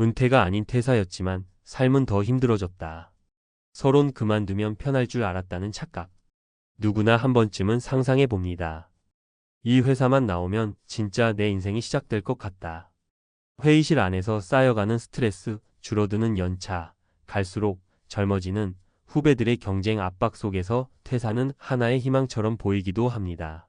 은퇴가 아닌 퇴사였지만 삶은 더 힘들어졌다. 서론 그만두면 편할 줄 알았다는 착각. 누구나 한 번쯤은 상상해 봅니다. 이 회사만 나오면 진짜 내 인생이 시작될 것 같다. 회의실 안에서 쌓여가는 스트레스, 줄어드는 연차, 갈수록 젊어지는 후배들의 경쟁 압박 속에서 퇴사는 하나의 희망처럼 보이기도 합니다.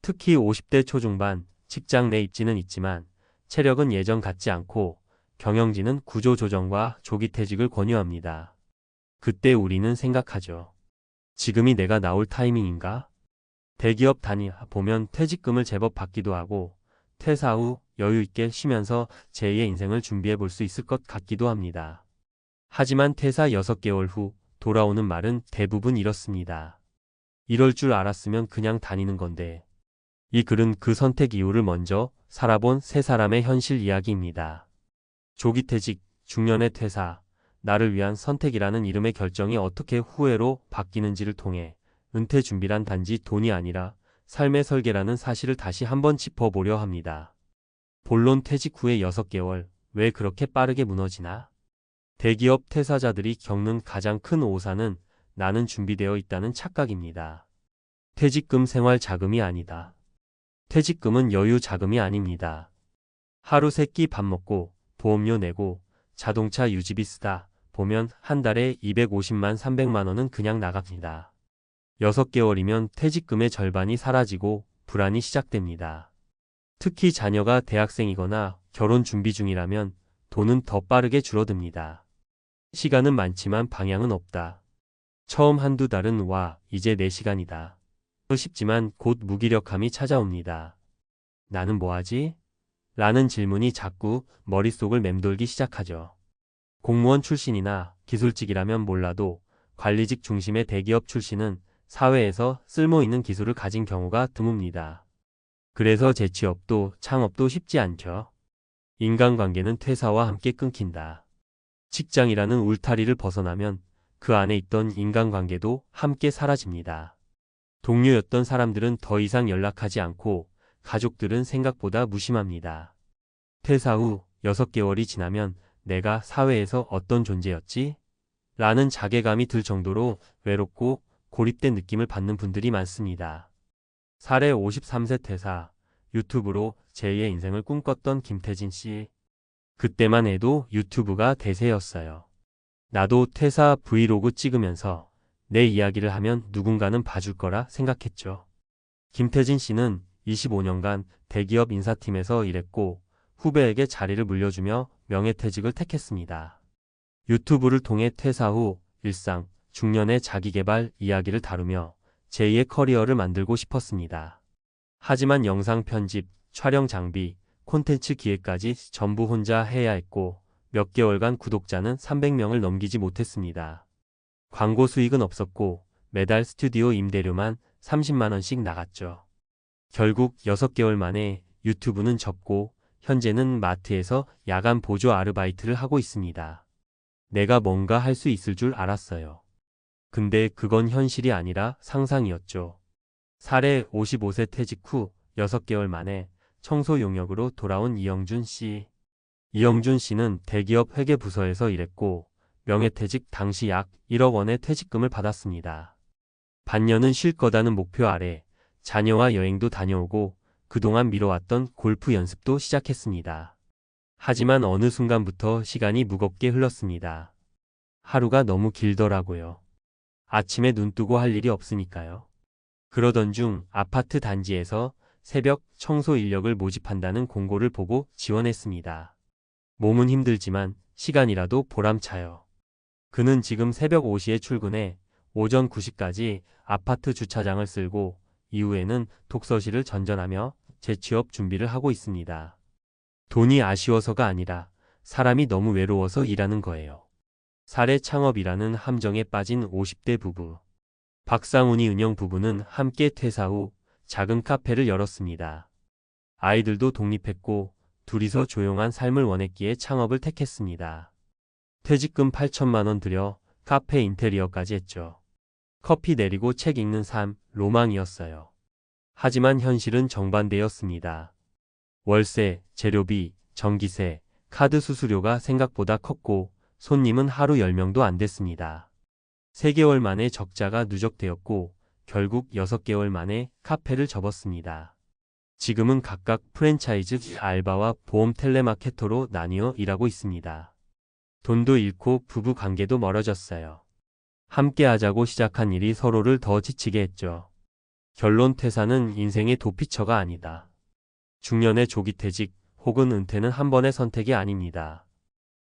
특히 50대 초중반, 직장 내 입지는 있지만 체력은 예전 같지 않고 경영진은 구조조정과 조기 퇴직을 권유합니다. 그때 우리는 생각하죠. 지금이 내가 나올 타이밍인가? 대기업 다녀보면 퇴직금을 제법 받기도 하고 퇴사 후 여유 있게 쉬면서 제2의 인생을 준비해 볼 수 있을 것 같기도 합니다. 하지만 퇴사 6개월 후 돌아오는 말은 대부분 이렇습니다. 이럴 줄 알았으면 그냥 다니는 건데. 이 글은 그 선택 이유를 먼저 살아본 세 사람의 현실 이야기입니다. 조기 퇴직, 중년의 퇴사, 나를 위한 선택이라는 이름의 결정이 어떻게 후회로 바뀌는지를 통해 은퇴 준비란 단지 돈이 아니라 삶의 설계라는 사실을 다시 한번 짚어보려 합니다. 본론 퇴직 후에 6개월, 왜 그렇게 빠르게 무너지나? 대기업 퇴사자들이 겪는 가장 큰 오산은 나는 준비되어 있다는 착각입니다. 퇴직금 생활 자금이 아니다. 퇴직금은 여유 자금이 아닙니다. 하루 3끼 밥 먹고 보험료 내고 자동차 유지비 쓰다 보면 한 달에 250만 300만 원은 그냥 나갑니다. 6개월이면 퇴직금의 절반이 사라지고 불안이 시작됩니다. 특히 자녀가 대학생이거나 결혼 준비 중이라면 돈은 더 빠르게 줄어듭니다. 시간은 많지만 방향은 없다. 처음 한두 달은 와, 이제 내 시간이다. 싶지만 곧 무기력함이 찾아옵니다. 나는 뭐하지? 라는 질문이 자꾸 머릿속을 맴돌기 시작하죠. 공무원 출신이나 기술직이라면 몰라도 관리직 중심의 대기업 출신은 사회에서 쓸모있는 기술을 가진 경우가 드뭅니다. 그래서 재취업도 창업도 쉽지 않죠. 인간관계는 퇴사와 함께 끊긴다. 직장이라는 울타리를 벗어나면 그 안에 있던 인간관계도 함께 사라집니다. 동료였던 사람들은 더 이상 연락하지 않고 가족들은 생각보다 무심합니다. 퇴사 후 6개월이 지나면 내가 사회에서 어떤 존재였지? 라는 자괴감이 들 정도로 외롭고 고립된 느낌을 받는 분들이 많습니다. 사례 53세 퇴사, 유튜브로 제2의 인생을 꿈꿨던 김태진 씨. 그때만 해도 유튜브가 대세였어요. 나도 퇴사 브이로그 찍으면서 내 이야기를 하면 누군가는 봐줄 거라 생각했죠. 김태진 씨는 25년간 대기업 인사팀에서 일했고 후배에게 자리를 물려주며 명예퇴직을 택했습니다. 유튜브를 통해 퇴사 후 일상, 중년의 자기계발 이야기를 다루며 제2의 커리어를 만들고 싶었습니다. 하지만 영상 편집, 촬영 장비, 콘텐츠 기획까지 전부 혼자 해야 했고 몇 개월간 구독자는 300명을 넘기지 못했습니다. 광고 수익은 없었고 매달 스튜디오 임대료만 30만 원씩 나갔죠. 결국 6개월 만에 유튜브는 접고 현재는 마트에서 야간 보조 아르바이트를 하고 있습니다. 내가 뭔가 할 수 있을 줄 알았어요. 근데 그건 현실이 아니라 상상이었죠. 사례 55세 퇴직 후 6개월 만에 청소 용역으로 돌아온 이영준 씨. 이영준 씨는 대기업 회계부서에서 일했고 명예퇴직 당시 약 1억 원의 퇴직금을 받았습니다. 반년은 쉴 거다는 목표 아래 자녀와 여행도 다녀오고 그동안 미뤄왔던 골프 연습도 시작했습니다. 하지만 어느 순간부터 시간이 무겁게 흘렀습니다. 하루가 너무 길더라고요. 아침에 눈 뜨고 할 일이 없으니까요. 그러던 중 아파트 단지에서 새벽 청소 인력을 모집한다는 공고를 보고 지원했습니다. 몸은 힘들지만 시간이라도 보람차요. 그는 지금 새벽 5시에 출근해 오전 9시까지 아파트 주차장을 쓸고 이후에는 독서실을 전전하며 재취업 준비를 하고 있습니다. 돈이 아쉬워서가 아니라 사람이 너무 외로워서 일하는 거예요. 사례 창업이라는 함정에 빠진 50대 부부. 박상훈이 은영 부부는 함께 퇴사 후 작은 카페를 열었습니다. 아이들도 독립했고 둘이서 조용한 삶을 원했기에 창업을 택했습니다. 퇴직금 8천만 원 들여 카페 인테리어까지 했죠. 커피 내리고 책 읽는 삶, 로망이었어요. 하지만 현실은 정반대였습니다. 월세, 재료비, 전기세, 카드 수수료가 생각보다 컸고 손님은 하루 10명도 안 됐습니다. 3개월 만에 적자가 누적되었고 결국 6개월 만에 카페를 접었습니다. 지금은 각각 프랜차이즈 알바와 보험 텔레마케터로 나뉘어 일하고 있습니다. 돈도 잃고 부부 관계도 멀어졌어요. 함께 하자고 시작한 일이 서로를 더 지치게 했죠. 결론 퇴사는 인생의 도피처가 아니다. 중년의 조기퇴직 혹은 은퇴는 한 번의 선택이 아닙니다.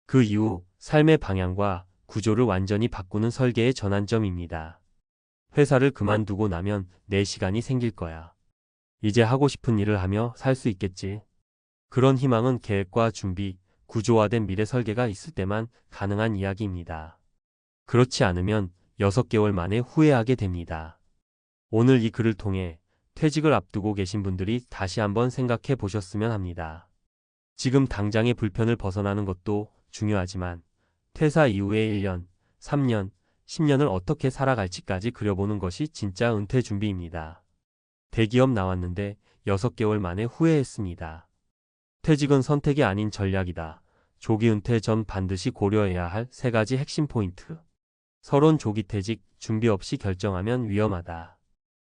그 이후 삶의 방향과 구조를 완전히 바꾸는 설계의 전환점입니다. 회사를 그만두고 나면 내 시간이 생길 거야. 이제 하고 싶은 일을 하며 살 수 있겠지. 그런 희망은 계획과 준비, 구조화된 미래 설계가 있을 때만 가능한 이야기입니다. 그렇지 않으면 6개월 만에 후회하게 됩니다. 오늘 이 글을 통해 퇴직을 앞두고 계신 분들이 다시 한번 생각해 보셨으면 합니다. 지금 당장의 불편을 벗어나는 것도 중요하지만 퇴사 이후의 1년, 3년, 10년을 어떻게 살아갈지까지 그려보는 것이 진짜 은퇴 준비입니다. 대기업 나왔는데 6개월 만에 후회했습니다. 퇴직은 선택이 아닌 전략이다. 조기 은퇴 전 반드시 고려해야 할 3가지 핵심 포인트. 서론 조기 퇴직, 준비 없이 결정하면 위험하다.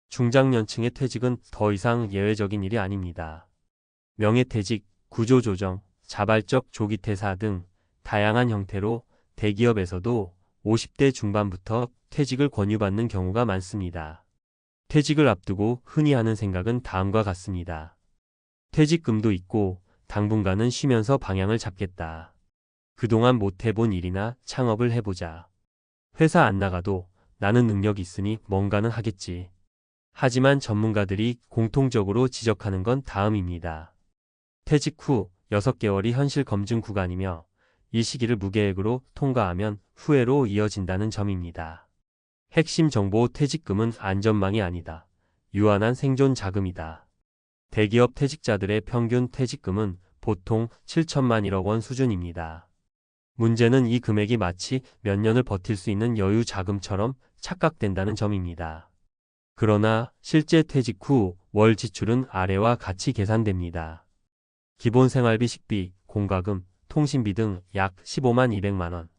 중장년층의 퇴직은 더 이상 예외적인 일이 아닙니다. 명예퇴직, 구조조정, 자발적 조기 퇴사 등 다양한 형태로 대기업에서도 50대 중반부터 퇴직을 권유받는 경우가 많습니다. 퇴직을 앞두고 흔히 하는 생각은 다음과 같습니다. 퇴직금도 있고 당분간은 쉬면서 방향을 잡겠다. 그동안 못 해본 일이나 창업을 해보자. 회사 안 나가도 나는 능력이 있으니 뭔가는 하겠지. 하지만 전문가들이 공통적으로 지적하는 건 다음입니다. 퇴직 후 6개월이 현실 검증 구간이며 이 시기를 무계획으로 통과하면 후회로 이어진다는 점입니다. 핵심 정보 퇴직금은 안전망이 아니다. 유한한 생존 자금이다. 대기업 퇴직자들의 평균 퇴직금은 보통 7천만 1억 원 수준입니다. 문제는 이 금액이 마치 몇 년을 버틸 수 있는 여유 자금처럼 착각된다는 점입니다. 그러나 실제 퇴직 후 월 지출은 아래와 같이 계산됩니다. 기본 생활비 식비, 공과금, 통신비 등 약 15만 200만 원.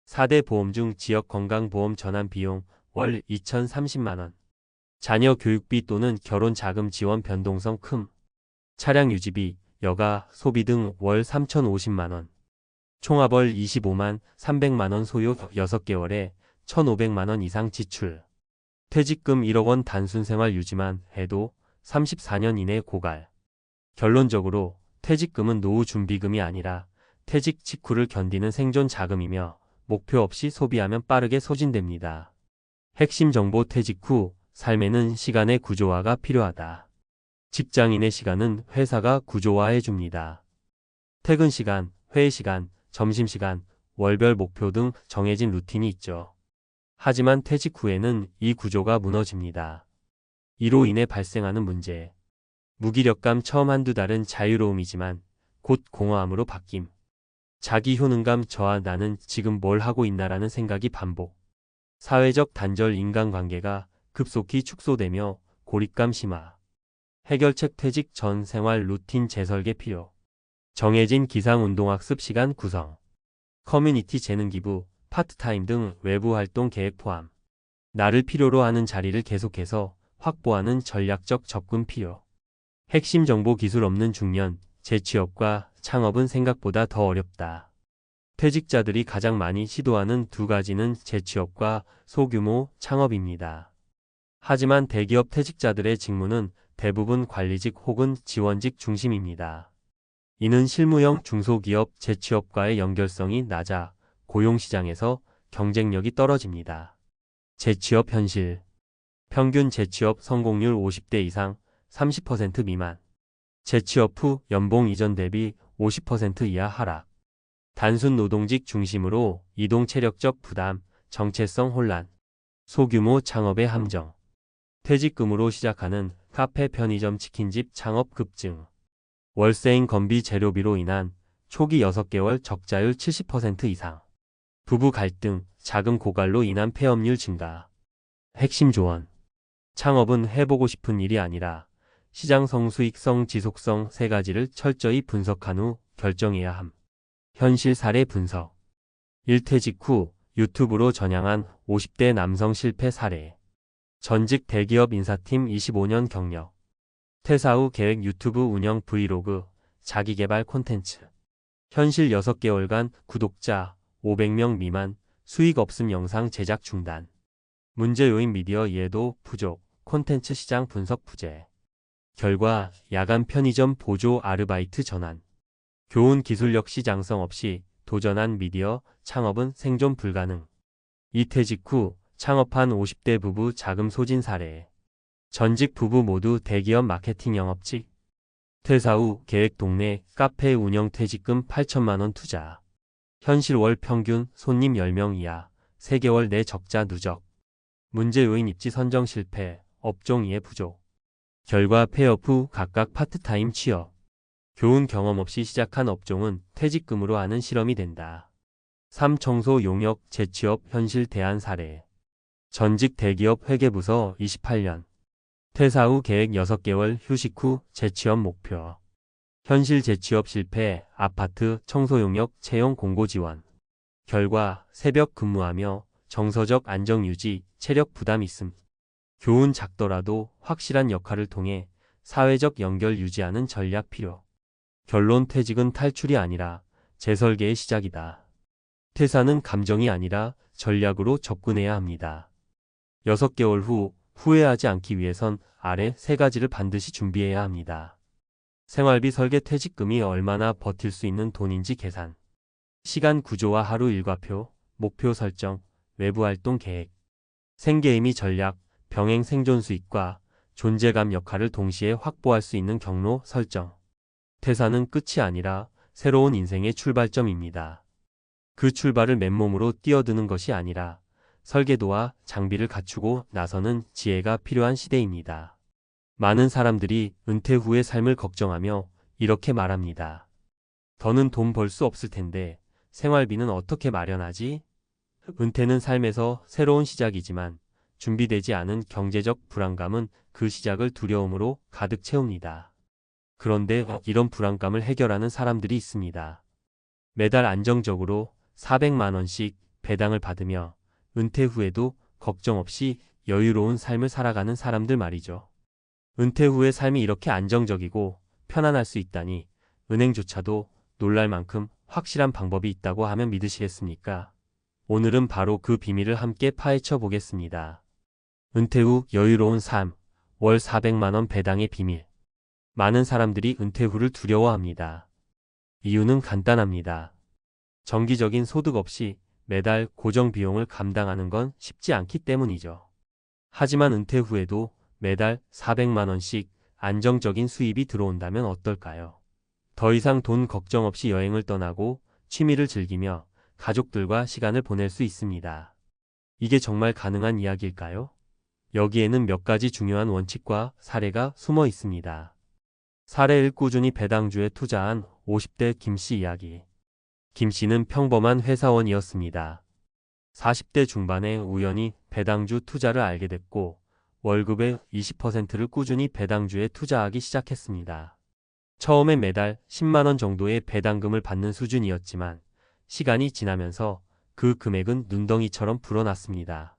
4대 보험 중 지역 건강보험 전환 비용 월 2,030만 원. 자녀 교육비 또는 결혼 자금 지원 변동성 큼. 차량 유지비, 여가, 소비 등 월 3,050만 원. 총합 월 25만 300만 원 소요 6개월에 1,500만 원 이상 지출. 퇴직금 1억 원 단순 생활 유지만 해도 34년 이내 고갈. 결론적으로 퇴직금은 노후 준비금이 아니라 퇴직 직후를 견디는 생존 자금이며 목표 없이 소비하면 빠르게 소진됩니다. 핵심 정보 퇴직 후 삶에는 시간의 구조화가 필요하다. 직장인의 시간은 회사가 구조화해 줍니다. 퇴근 시간, 회의 시간, 점심시간, 월별 목표 등 정해진 루틴이 있죠. 하지만 퇴직 후에는 이 구조가 무너집니다. 이로 인해 발생하는 문제. 무기력감 처음 한두 달은 자유로움이지만 곧 공허함으로 바뀜. 자기 효능감 저하 나는 지금 뭘 하고 있나라는 생각이 반복. 사회적 단절 인간관계가 급속히 축소되며 고립감 심화. 해결책 퇴직 전 생활 루틴 재설계 필요. 정해진 기상운동학습 시간 구성. 커뮤니티 재능 기부, 파트타임 등 외부 활동 계획 포함. 나를 필요로 하는 자리를 계속해서 확보하는 전략적 접근 필요. 핵심 정보 기술 없는 중년, 재취업과 창업은 생각보다 더 어렵다. 퇴직자들이 가장 많이 시도하는 2가지는 재취업과 소규모 창업입니다. 하지만 대기업 퇴직자들의 직무는 대부분 관리직 혹은 지원직 중심입니다. 이는 실무형 중소기업 재취업과의 연결성이 낮아 고용시장에서 경쟁력이 떨어집니다. 재취업 현실. 평균 재취업 성공률 50대 이상, 30% 미만. 재취업 후 연봉 이전 대비 50% 이하 하락. 단순 노동직 중심으로 이동 체력적 부담, 정체성 혼란. 소규모 창업의 함정. 퇴직금으로 시작하는 카페 편의점 치킨집 창업 급증. 월세인 건비 재료비로 인한 초기 6개월 적자율 70% 이상. 부부 갈등, 자금 고갈로 인한 폐업률 증가. 핵심 조언. 창업은 해보고 싶은 일이 아니라 시장성, 수익성, 지속성 3가지를 철저히 분석한 후 결정해야 함. 현실 사례 분석. 일퇴직 후 유튜브로 전향한 50대 남성 실패 사례. 전직 대기업 인사팀 25년 경력. 퇴사 후 계획 유튜브 운영 브이로그, 자기개발 콘텐츠. 현실 6개월간 구독자 500명 미만, 수익 없음 영상 제작 중단. 문제 요인 미디어 이해도 부족, 콘텐츠 시장 분석 부재. 결과 야간 편의점 보조 아르바이트 전환. 교훈 기술력 시장성 없이 도전한 미디어 창업은 생존 불가능. 이퇴직 후 창업한 50대 부부 자금 소진 사례. 전직 부부 모두 대기업 마케팅 영업직. 퇴사 후 계획 동네 카페 운영 퇴직금 8천만 원 투자. 현실 월 평균 손님 10명 이하, 3개월 내 적자 누적. 문제 요인 입지 선정 실패, 업종 이해 부족. 결과 폐업 후 각각 파트타임 취업. 교훈 경험 없이 시작한 업종은 퇴직금으로 하는 실험이 된다. 3. 청소 용역 재취업 현실 대안 사례. 전직 대기업 회계부서 28년. 퇴사 후 계획 6개월 휴식 후 재취업 목표. 현실 재취업 실패, 아파트 청소 용역 채용 공고 지원. 결과 새벽 근무하며 정서적 안정 유지, 체력 부담 있음. 교훈 작더라도 확실한 역할을 통해 사회적 연결 유지하는 전략 필요. 결론 퇴직은 탈출이 아니라 재설계의 시작이다. 퇴사는 감정이 아니라 전략으로 접근해야 합니다. 6개월 후 후회하지 않기 위해선 아래 3가지를 반드시 준비해야 합니다. 생활비 설계 퇴직금이 얼마나 버틸 수 있는 돈인지 계산. 시간 구조와 하루 일과표, 목표 설정, 외부 활동 계획. 생계의미 전략, 병행 생존 수익과 존재감 역할을 동시에 확보할 수 있는 경로 설정. 퇴사는 끝이 아니라 새로운 인생의 출발점입니다. 그 출발을 맨몸으로 뛰어드는 것이 아니라 설계도와 장비를 갖추고 나서는 지혜가 필요한 시대입니다. 많은 사람들이 은퇴 후의 삶을 걱정하며 이렇게 말합니다. 더는 돈 벌 수 없을 텐데 생활비는 어떻게 마련하지? 은퇴는 삶에서 새로운 시작이지만 준비되지 않은 경제적 불안감은 그 시작을 두려움으로 가득 채웁니다. 그런데 이런 불안감을 해결하는 사람들이 있습니다. 매달 안정적으로 400만 원씩 배당을 받으며 은퇴 후에도 걱정 없이 여유로운 삶을 살아가는 사람들 말이죠. 은퇴 후의 삶이 이렇게 안정적이고 편안할 수 있다니 은행조차도 놀랄 만큼 확실한 방법이 있다고 하면 믿으시겠습니까? 오늘은 바로 그 비밀을 함께 파헤쳐 보겠습니다. 은퇴 후 여유로운 삶, 월 400만 원 배당의 비밀. 많은 사람들이 은퇴 후를 두려워합니다. 이유는 간단합니다. 정기적인 소득 없이 매달 고정 비용을 감당하는 건 쉽지 않기 때문이죠. 하지만 은퇴 후에도 매달 400만 원씩 안정적인 수입이 들어온다면 어떨까요? 더 이상 돈 걱정 없이 여행을 떠나고 취미를 즐기며 가족들과 시간을 보낼 수 있습니다. 이게 정말 가능한 이야기일까요? 여기에는 몇 가지 중요한 원칙과 사례가 숨어 있습니다. 사례 1. 꾸준히 배당주에 투자한 50대 김씨 이야기. 김씨는 평범한 회사원이었습니다. 40대 중반에 우연히 배당주 투자를 알게 됐고 월급의 20%를 꾸준히 배당주에 투자하기 시작했습니다. 처음엔 매달 10만 원 정도의 배당금을 받는 수준이었지만 시간이 지나면서 그 금액은 눈덩이처럼 불어났습니다.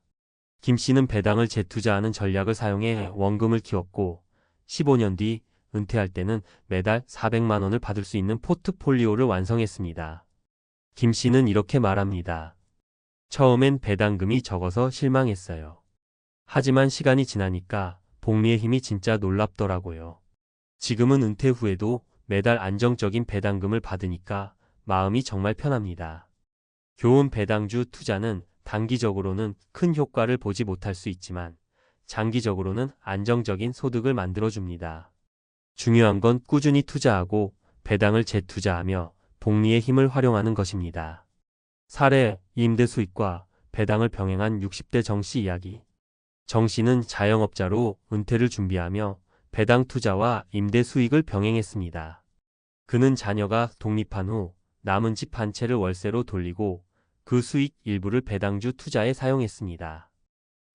김씨는 배당을 재투자하는 전략을 사용해 원금을 키웠고 15년 뒤 은퇴할 때는 매달 400만 원을 받을 수 있는 포트폴리오를 완성했습니다. 김씨는 이렇게 말합니다. 처음엔 배당금이 적어서 실망했어요. 하지만 시간이 지나니까 복리의 힘이 진짜 놀랍더라고요. 지금은 은퇴 후에도 매달 안정적인 배당금을 받으니까 마음이 정말 편합니다. 교훈 배당주 투자는 단기적으로는 큰 효과를 보지 못할 수 있지만 장기적으로는 안정적인 소득을 만들어줍니다. 중요한 건 꾸준히 투자하고 배당을 재투자하며 복리의 힘을 활용하는 것입니다. 사례, 임대 수익과 배당을 병행한 60대 정씨 이야기. 정씨는 자영업자로 은퇴를 준비하며 배당 투자와 임대 수익을 병행했습니다. 그는 자녀가 독립한 후 남은 집 한 채를 월세로 돌리고 그 수익 일부를 배당주 투자에 사용했습니다.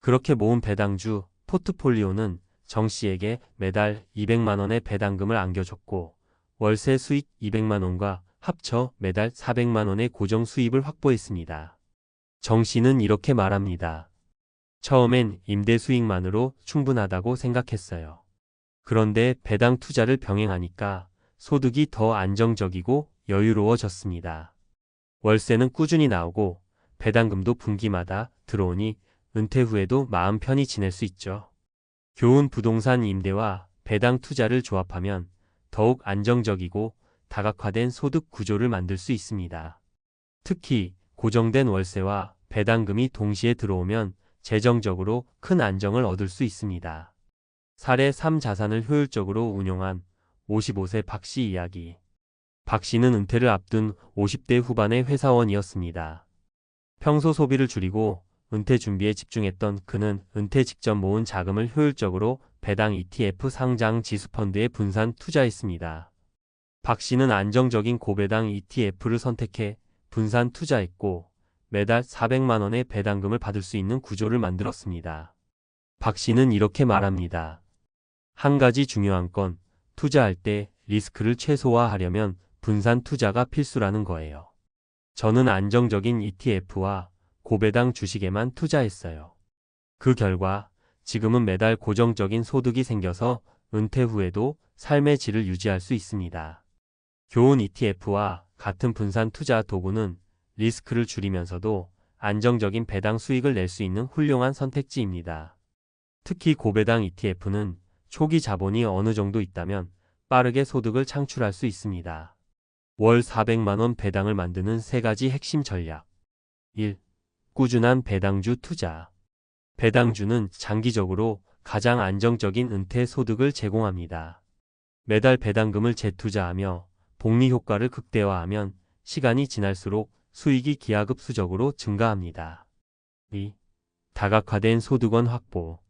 그렇게 모은 배당주 포트폴리오는 정씨에게 매달 200만 원의 배당금을 안겨줬고 월세 수익 200만 원과 합쳐 매달 400만 원의 고정 수입을 확보했습니다. 정 씨는 이렇게 말합니다. 처음엔 임대 수익만으로 충분하다고 생각했어요. 그런데 배당 투자를 병행하니까 소득이 더 안정적이고 여유로워졌습니다. 월세는 꾸준히 나오고 배당금도 분기마다 들어오니 은퇴 후에도 마음 편히 지낼 수 있죠. 좋은 부동산 임대와 배당 투자를 조합하면 더욱 안정적이고 다각화된 소득 구조를 만들 수 있습니다. 특히 고정된 월세와 배당금이 동시에 들어오면 재정적으로 큰 안정을 얻을 수 있습니다. 사례 3 자산을 효율적으로 운용한 55세 박 씨 이야기. 박 씨는 은퇴를 앞둔 50대 후반의 회사원이었습니다. 평소 소비를 줄이고 은퇴 준비에 집중했던 그는 은퇴 직전 모은 자금을 효율적으로 배당 ETF 상장 지수펀드에 분산 투자했습니다. 박 씨는 안정적인 고배당 ETF를 선택해 분산 투자했고 매달 400만 원의 배당금을 받을 수 있는 구조를 만들었습니다. 박 씨는 이렇게 말합니다. 한 가지 중요한 건 투자할 때 리스크를 최소화하려면 분산 투자가 필수라는 거예요. 저는 안정적인 ETF와 고배당 주식에만 투자했어요. 그 결과 지금은 매달 고정적인 소득이 생겨서 은퇴 후에도 삶의 질을 유지할 수 있습니다. 좋은 ETF와 같은 분산 투자 도구는 리스크를 줄이면서도 안정적인 배당 수익을 낼 수 있는 훌륭한 선택지입니다. 특히 고배당 ETF는 초기 자본이 어느 정도 있다면 빠르게 소득을 창출할 수 있습니다. 월 400만 원 배당을 만드는 3가지 핵심 전략. 1. 꾸준한 배당주 투자. 배당주는 장기적으로 가장 안정적인 은퇴 소득을 제공합니다. 매달 배당금을 재투자하며 복리 효과를 극대화하면 시간이 지날수록 수익이 기하급수적으로 증가합니다. 2. 다각화된 소득원 확보.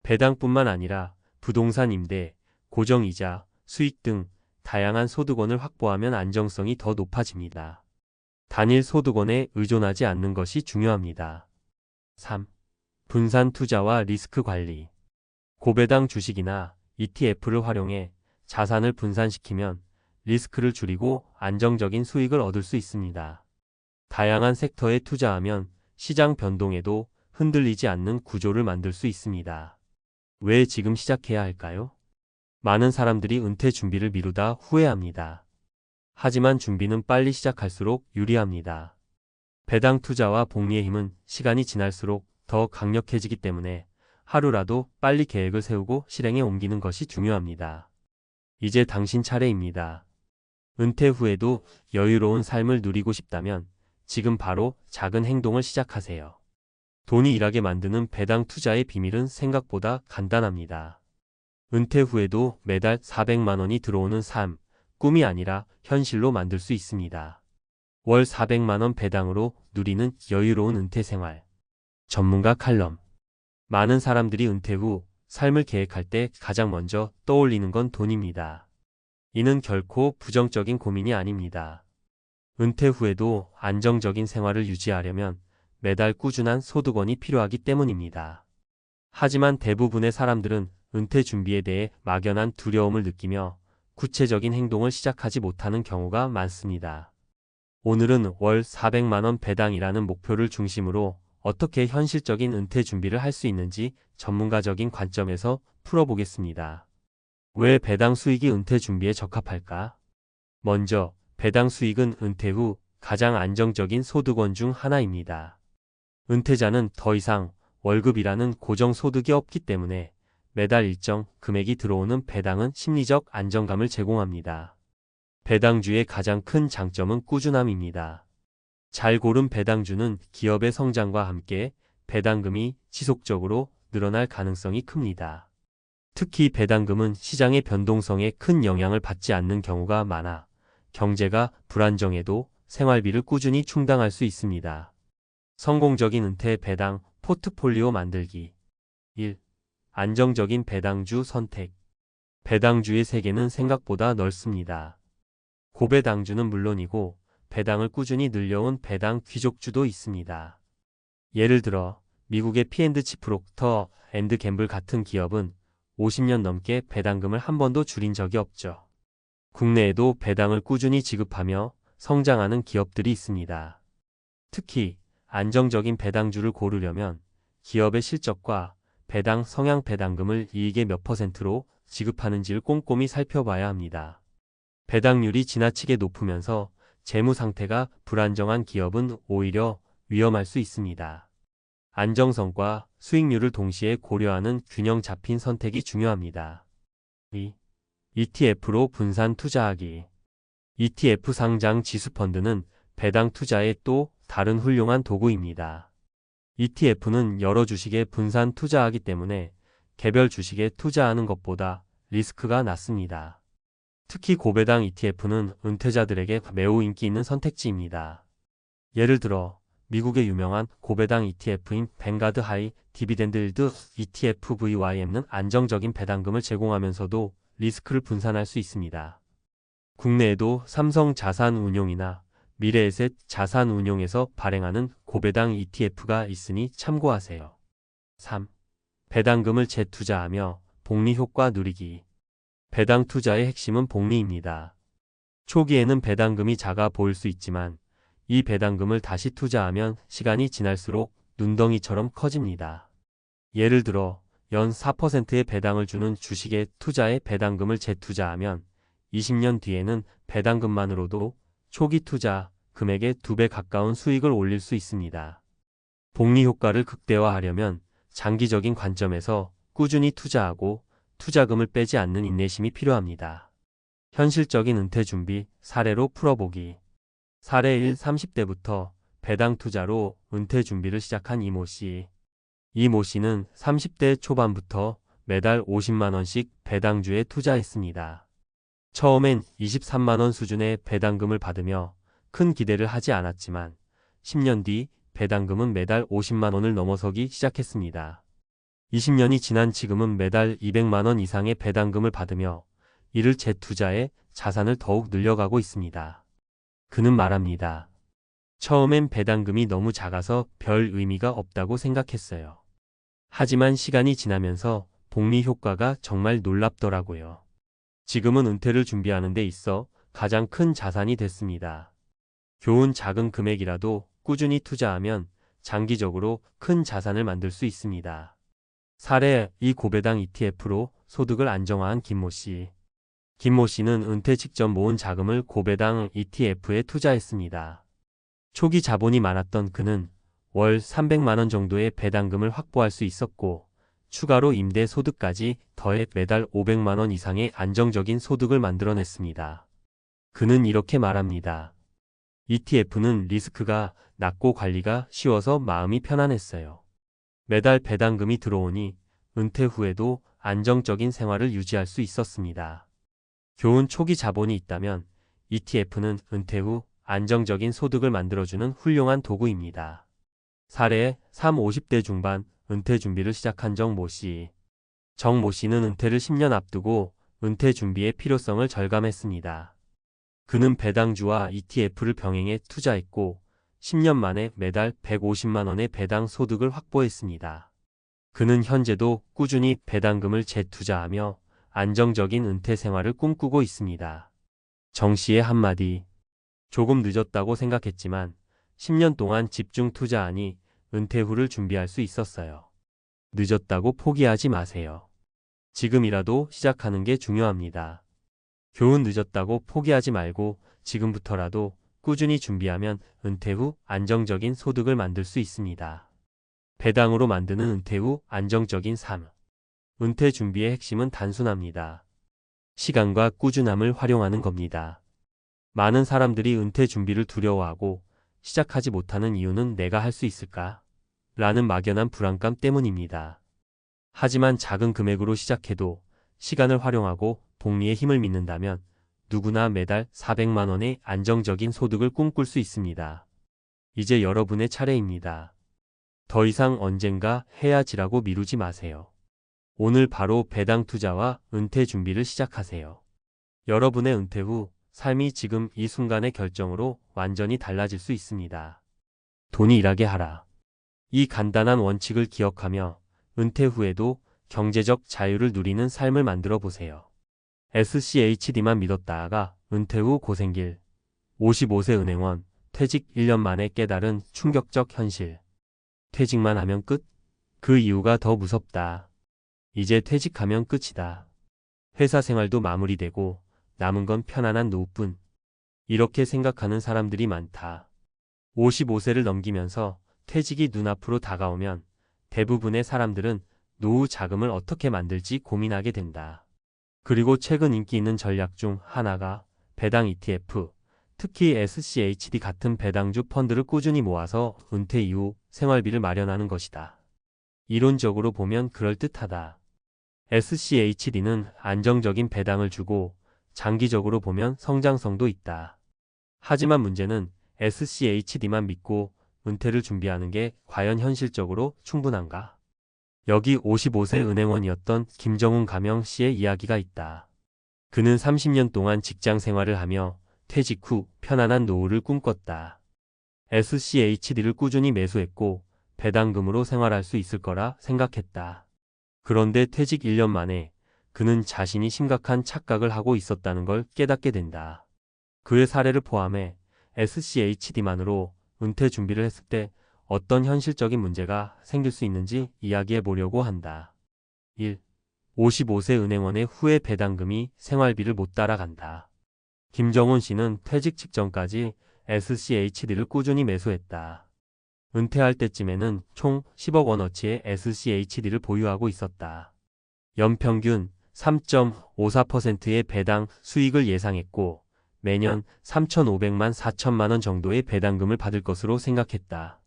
배당뿐만 아니라 부동산 임대, 고정이자, 수익 등 다양한 소득원을 확보하면 안정성이 더 높아집니다. 단일 소득원에 의존하지 않는 것이 중요합니다. 3. 분산 투자와 리스크 관리. 고배당 주식이나 ETF를 활용해 자산을 분산시키면 리스크를 줄이고 안정적인 수익을 얻을 수 있습니다. 다양한 섹터에 투자하면 시장 변동에도 흔들리지 않는 구조를 만들 수 있습니다. 왜 지금 시작해야 할까요? 많은 사람들이 은퇴 준비를 미루다 후회합니다. 하지만 준비는 빨리 시작할수록 유리합니다. 배당 투자와 복리의 힘은 시간이 지날수록 더 강력해지기 때문에 하루라도 빨리 계획을 세우고 실행에 옮기는 것이 중요합니다. 이제 당신 차례입니다. 은퇴 후에도 여유로운 삶을 누리고 싶다면 지금 바로 작은 행동을 시작하세요. 돈이 일하게 만드는 배당 투자의 비밀은 생각보다 간단합니다. 은퇴 후에도 매달 400만 원이 들어오는 삶, 꿈이 아니라 현실로 만들 수 있습니다. 월 400만 원 배당으로 누리는 여유로운 은퇴 생활. 전문가 칼럼. 많은 사람들이 은퇴 후 삶을 계획할 때 가장 먼저 떠올리는 건 돈입니다. 이는 결코 부정적인 고민이 아닙니다. 은퇴 후에도 안정적인 생활을 유지하려면 매달 꾸준한 소득원이 필요하기 때문입니다. 하지만 대부분의 사람들은 은퇴 준비에 대해 막연한 두려움을 느끼며 구체적인 행동을 시작하지 못하는 경우가 많습니다. 오늘은 월 400만 원 배당이라는 목표를 중심으로 어떻게 현실적인 은퇴 준비를 할 수 있는지 전문가적인 관점에서 풀어보겠습니다. 왜 배당 수익이 은퇴 준비에 적합할까? 먼저, 배당 수익은 은퇴 후 가장 안정적인 소득원 중 하나입니다. 은퇴자는 더 이상 월급이라는 고정 소득이 없기 때문에 매달 일정 금액이 들어오는 배당은 심리적 안정감을 제공합니다. 배당주의 가장 큰 장점은 꾸준함입니다. 잘 고른 배당주는 기업의 성장과 함께 배당금이 지속적으로 늘어날 가능성이 큽니다. 특히 배당금은 시장의 변동성에 큰 영향을 받지 않는 경우가 많아 경제가 불안정해도 생활비를 꾸준히 충당할 수 있습니다. 성공적인 은퇴 배당 포트폴리오 만들기. 1. 안정적인 배당주 선택. 배당주의 세계는 생각보다 넓습니다. 고배당주는 물론이고 배당을 꾸준히 늘려온 배당 귀족주도 있습니다. 예를 들어 미국의 P&G 프록터 앤드 갬블 같은 기업은 50년 넘게 배당금을 한 번도 줄인 적이 없죠. 국내에도 배당을 꾸준히 지급하며 성장하는 기업들이 있습니다. 특히 안정적인 배당주를 고르려면 기업의 실적과 배당 성향 배당금을 이익의 몇 %로 지급하는지를 꼼꼼히 살펴봐야 합니다. 배당률이 지나치게 높으면서 재무 상태가 불안정한 기업은 오히려 위험할 수 있습니다. 안정성과 수익률을 동시에 고려하는 균형 잡힌 선택이 중요합니다. 2. ETF로 분산 투자하기. ETF 상장 지수펀드는 배당 투자의 또 다른 훌륭한 도구입니다. ETF는 여러 주식에 분산 투자하기 때문에 개별 주식에 투자하는 것보다 리스크가 낮습니다. 특히 고배당 ETF는 은퇴자들에게 매우 인기 있는 선택지입니다. 예를 들어 미국의 유명한 고배당 ETF인 뱅가드 하이 디비덴드 일드 ETF VYM는 안정적인 배당금을 제공하면서도 리스크를 분산할 수 있습니다. 국내에도 삼성 자산운용이나 미래에셋 자산운용에서 발행하는 고배당 ETF가 있으니 참고하세요. 3. 배당금을 재투자하며 복리 효과 누리기. 배당 투자의 핵심은 복리입니다. 초기에는 배당금이 작아 보일 수 있지만 이 배당금을 다시 투자하면 시간이 지날수록 눈덩이처럼 커집니다. 예를 들어 연 4%의 배당을 주는 주식에 투자해 배당금을 재투자하면 20년 뒤에는 배당금만으로도 초기 투자 금액의 2배 가까운 수익을 올릴 수 있습니다. 복리 효과를 극대화하려면 장기적인 관점에서 꾸준히 투자하고 투자금을 빼지 않는 인내심이 필요합니다. 현실적인 은퇴 준비 사례로 풀어보기. 사례 1. 30대부터 배당 투자로 은퇴 준비를 시작한 이모 씨. 이모 씨는 30대 초반부터 매달 50만 원씩 배당주에 투자했습니다. 처음엔 23만 원 수준의 배당금을 받으며 큰 기대를 하지 않았지만 10년 뒤 배당금은 매달 50만 원을 넘어서기 시작했습니다. 20년이 지난 지금은 매달 200만 원 이상의 배당금을 받으며 이를 재투자해 자산을 더욱 늘려가고 있습니다. 그는 말합니다. 처음엔 배당금이 너무 작아서 별 의미가 없다고 생각했어요. 하지만 시간이 지나면서 복리 효과가 정말 놀랍더라고요. 지금은 은퇴를 준비하는 데 있어 가장 큰 자산이 됐습니다. 교훈 작은 금액이라도 꾸준히 투자하면 장기적으로 큰 자산을 만들 수 있습니다. 사례 2. 고배당 ETF로 소득을 안정화한 김모 씨. 김모 씨는 은퇴 직전 모은 자금을 고배당 ETF에 투자했습니다. 초기 자본이 많았던 그는 월 300만 원 정도의 배당금을 확보할 수 있었고 추가로 임대 소득까지 더해 매달 500만 원 이상의 안정적인 소득을 만들어냈습니다. 그는 이렇게 말합니다. ETF는 리스크가 낮고 관리가 쉬워서 마음이 편안했어요. 매달 배당금이 들어오니 은퇴 후에도 안정적인 생활을 유지할 수 있었습니다. 교훈 초기 자본이 있다면 ETF는 은퇴 후 안정적인 소득을 만들어주는 훌륭한 도구입니다. 사례 3. 50대 중반 은퇴 준비를 시작한 정모 씨. 정모 씨는 은퇴를 10년 앞두고 은퇴 준비의 필요성을 절감했습니다. 그는 배당주와 ETF를 병행해 투자했고 10년 만에 매달 150만 원의 배당 소득을 확보했습니다. 그는 현재도 꾸준히 배당금을 재투자하며 안정적인 은퇴 생활을 꿈꾸고 있습니다. 정 씨의 한마디. 조금 늦었다고 생각했지만 10년 동안 집중 투자하니 은퇴 후를 준비할 수 있었어요. 늦었다고 포기하지 마세요. 지금이라도 시작하는 게 중요합니다. 교훈 늦었다고 포기하지 말고 지금부터라도 꾸준히 준비하면 은퇴 후 안정적인 소득을 만들 수 있습니다. 배당으로 만드는 은퇴 후 안정적인 삶. 은퇴 준비의 핵심은 단순합니다. 시간과 꾸준함을 활용하는 겁니다. 많은 사람들이 은퇴 준비를 두려워하고 시작하지 못하는 이유는 내가 할 수 있을까? 라는 막연한 불안감 때문입니다. 하지만 작은 금액으로 시작해도 시간을 활용하고 복리의 힘을 믿는다면 누구나 매달 400만 원의 안정적인 소득을 꿈꿀 수 있습니다. 이제 여러분의 차례입니다. 더 이상 언젠가 해야지라고 미루지 마세요. 오늘 바로 배당 투자와 은퇴 준비를 시작하세요. 여러분의 은퇴 후 삶이 지금 이 순간의 결정으로 완전히 달라질 수 있습니다. 돈이 일하게 하라. 이 간단한 원칙을 기억하며 은퇴 후에도 경제적 자유를 누리는 삶을 만들어 보세요. SCHD만 믿었다가 은퇴 후 고생길. 55세 은행원, 퇴직 1년 만에 깨달은 충격적 현실. 퇴직만 하면 끝? 그 이유가 더 무섭다. 이제 퇴직하면 끝이다. 회사 생활도 마무리되고 남은 건 편안한 노후뿐. 이렇게 생각하는 사람들이 많다. 55세를 넘기면서 퇴직이 눈앞으로 다가오면 대부분의 사람들은 노후 자금을 어떻게 만들지 고민하게 된다. 그리고 최근 인기 있는 전략 중 하나가 배당 ETF, 특히 SCHD 같은 배당주 펀드를 꾸준히 모아서 은퇴 이후 생활비를 마련하는 것이다. 이론적으로 보면 그럴듯하다. SCHD는 안정적인 배당을 주고 장기적으로 보면 성장성도 있다. 하지만 문제는 SCHD만 믿고 은퇴를 준비하는 게 과연 현실적으로 충분한가? 여기 55세 은행원이었던 김정훈 가명 씨의 이야기가 있다. 그는 30년 동안 직장 생활을 하며 퇴직 후 편안한 노후를 꿈꿨다. SCHD를 꾸준히 매수했고 배당금으로 생활할 수 있을 거라 생각했다. 그런데 퇴직 1년 만에 그는 자신이 심각한 착각을 하고 있었다는 걸 깨닫게 된다. 그의 사례를 포함해 SCHD만으로 은퇴 준비를 했을 때 어떤 현실적인 문제가 생길 수 있는지 이야기해 보려고 한다. 1. 55세 은행원의 후에 배당금이 생활비를 못 따라간다. 김정훈 씨는 퇴직 직전까지 SCHD를 꾸준히 매수했다. 은퇴할 때쯤에는 총 10억 원어치의 SCHD를 보유하고 있었다. 연평균 3.54%의 배당 수익을 예상했고 매년 3,500만 4천만 원 정도의 배당금을 받을 것으로 생각했다.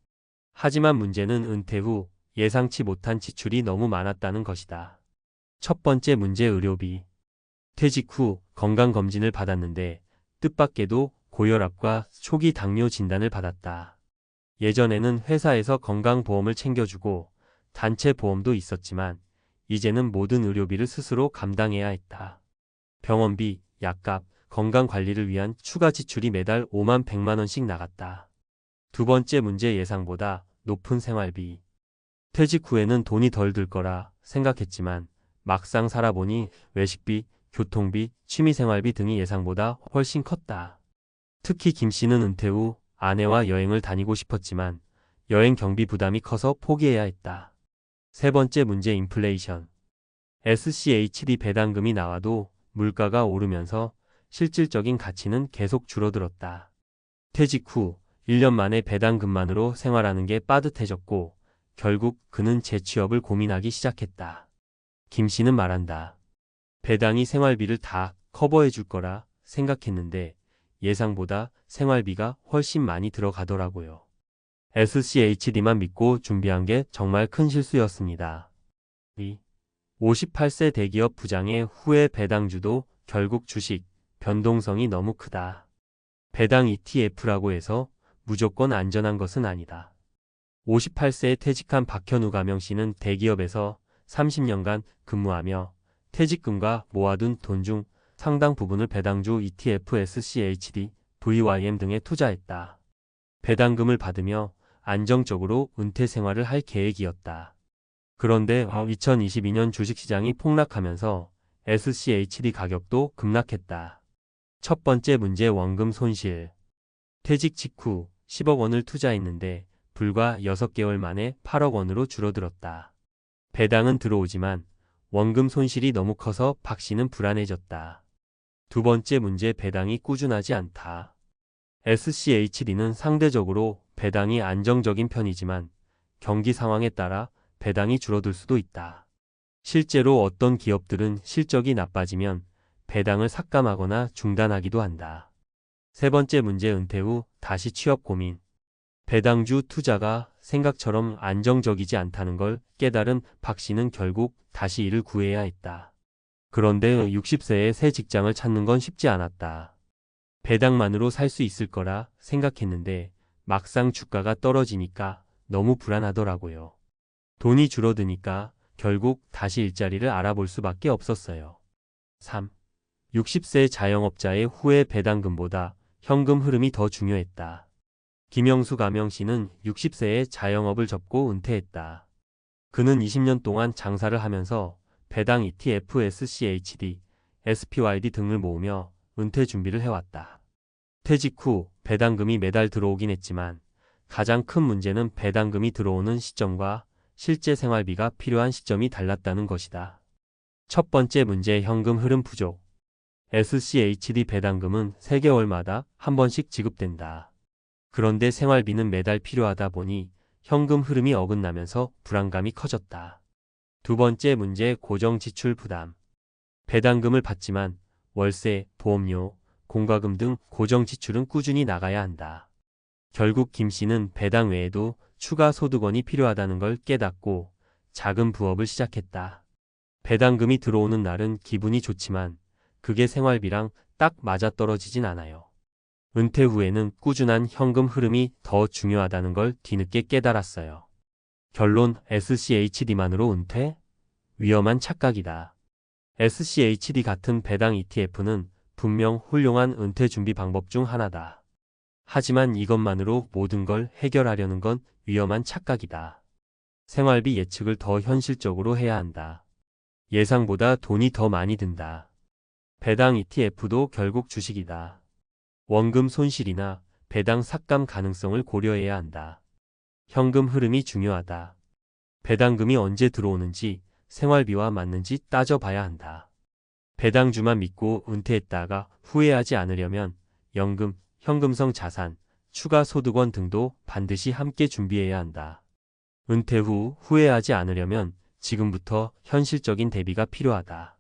하지만 문제는 은퇴 후 예상치 못한 지출이 너무 많았다는 것이다. 첫 번째 문제 의료비. 퇴직 후 건강검진을 받았는데 뜻밖에도 고혈압과 초기 당뇨 진단을 받았다. 예전에는 회사에서 건강보험을 챙겨주고 단체 보험도 있었지만 이제는 모든 의료비를 스스로 감당해야 했다. 병원비, 약값, 건강관리를 위한 추가 지출이 매달 5만 100만 원씩 나갔다. 두 번째 문제 예상보다 높은 생활비. 퇴직 후에는 돈이 덜 들 거라 생각했지만 막상 살아보니 외식비, 교통비, 취미생활비 등이 예상보다 훨씬 컸다. 특히 김 씨는 은퇴 후 아내와 여행을 다니고 싶었지만 여행 경비 부담이 커서 포기해야 했다. 세 번째 문제 인플레이션. SCHD 배당금이 나와도 물가가 오르면서 실질적인 가치는 계속 줄어들었다. 퇴직 후 1년 만에 배당금만으로 생활하는 게 빠듯해졌고 결국 그는 재취업을 고민하기 시작했다. 김 씨는 말한다. 배당이 생활비를 다 커버해 줄 거라 생각했는데 예상보다 생활비가 훨씬 많이 들어가더라고요. SCHD만 믿고 준비한 게 정말 큰 실수였습니다. 2. 58세 대기업 부장의 후에 배당주도 결국 주식, 변동성이 너무 크다. 배당 ETF라고 해서 무조건 안전한 것은 아니다. 58세에 퇴직한 박현우 가명 씨는 대기업에서 30년간 근무하며 퇴직금과 모아둔 돈 중 상당 부분을 배당주 ETF SCHD, VYM 등에 투자했다. 배당금을 받으며 안정적으로 은퇴 생활을 할 계획이었다. 그런데 2022년 주식시장이 폭락하면서 SCHD 가격도 급락했다. 첫 번째 문제 원금 손실. 퇴직 직후 10억 원을 투자했는데 불과 6개월 만에 8억 원으로 줄어들었다. 배당은 들어오지만 원금 손실이 너무 커서 박 씨는 불안해졌다. 두 번째 문제 배당이 꾸준하지 않다. SCHD는 상대적으로 배당이 안정적인 편이지만 경기 상황에 따라 배당이 줄어들 수도 있다. 실제로 어떤 기업들은 실적이 나빠지면 배당을 삭감하거나 중단하기도 한다. 세 번째 문제 은퇴 후 다시 취업 고민. 배당주 투자가 생각처럼 안정적이지 않다는 걸 깨달은 박 씨는 결국 다시 일을 구해야 했다. 그런데 60세에 새 직장을 찾는 건 쉽지 않았다. 배당만으로 살 수 있을 거라 생각했는데 막상 주가가 떨어지니까 너무 불안하더라고요. 돈이 줄어드니까 결국 다시 일자리를 알아볼 수밖에 없었어요. 3. 60세 자영업자의 후에 배당금보다 현금 흐름이 더 중요했다. 김영수 가명 씨는 60세에 자영업을 접고 은퇴했다. 그는 20년 동안 장사를 하면서 배당 ETF SCHD, SPYD 등을 모으며 은퇴 준비를 해왔다. 퇴직 후 배당금이 매달 들어오긴 했지만 가장 큰 문제는 배당금이 들어오는 시점과 실제 생활비가 필요한 시점이 달랐다는 것이다. 첫 번째 문제, 현금 흐름 부족. SCHD 배당금은 3개월마다 한 번씩 지급된다. 그런데 생활비는 매달 필요하다 보니 현금 흐름이 어긋나면서 불안감이 커졌다. 두 번째 문제, 고정 지출 부담. 배당금을 받지만 월세, 보험료, 공과금 등 고정 지출은 꾸준히 나가야 한다. 결국 김 씨는 배당 외에도 추가 소득원이 필요하다는 걸 깨닫고 작은 부업을 시작했다. 배당금이 들어오는 날은 기분이 좋지만 그게 생활비랑 딱 맞아떨어지진 않아요. 은퇴 후에는 꾸준한 현금 흐름이 더 중요하다는 걸 뒤늦게 깨달았어요. 결론, SCHD만으로 은퇴? 위험한 착각이다. SCHD 같은 배당 ETF는 분명 훌륭한 은퇴 준비 방법 중 하나다. 하지만 이것만으로 모든 걸 해결하려는 건 위험한 착각이다. 생활비 예측을 더 현실적으로 해야 한다. 예상보다 돈이 더 많이 든다. 배당 ETF도 결국 주식이다. 원금 손실이나 배당 삭감 가능성을 고려해야 한다. 현금 흐름이 중요하다. 배당금이 언제 들어오는지 생활비와 맞는지 따져봐야 한다. 배당주만 믿고 은퇴했다가 후회하지 않으려면 연금, 현금성 자산, 추가 소득원 등도 반드시 함께 준비해야 한다. 은퇴 후 후회하지 않으려면 지금부터 현실적인 대비가 필요하다.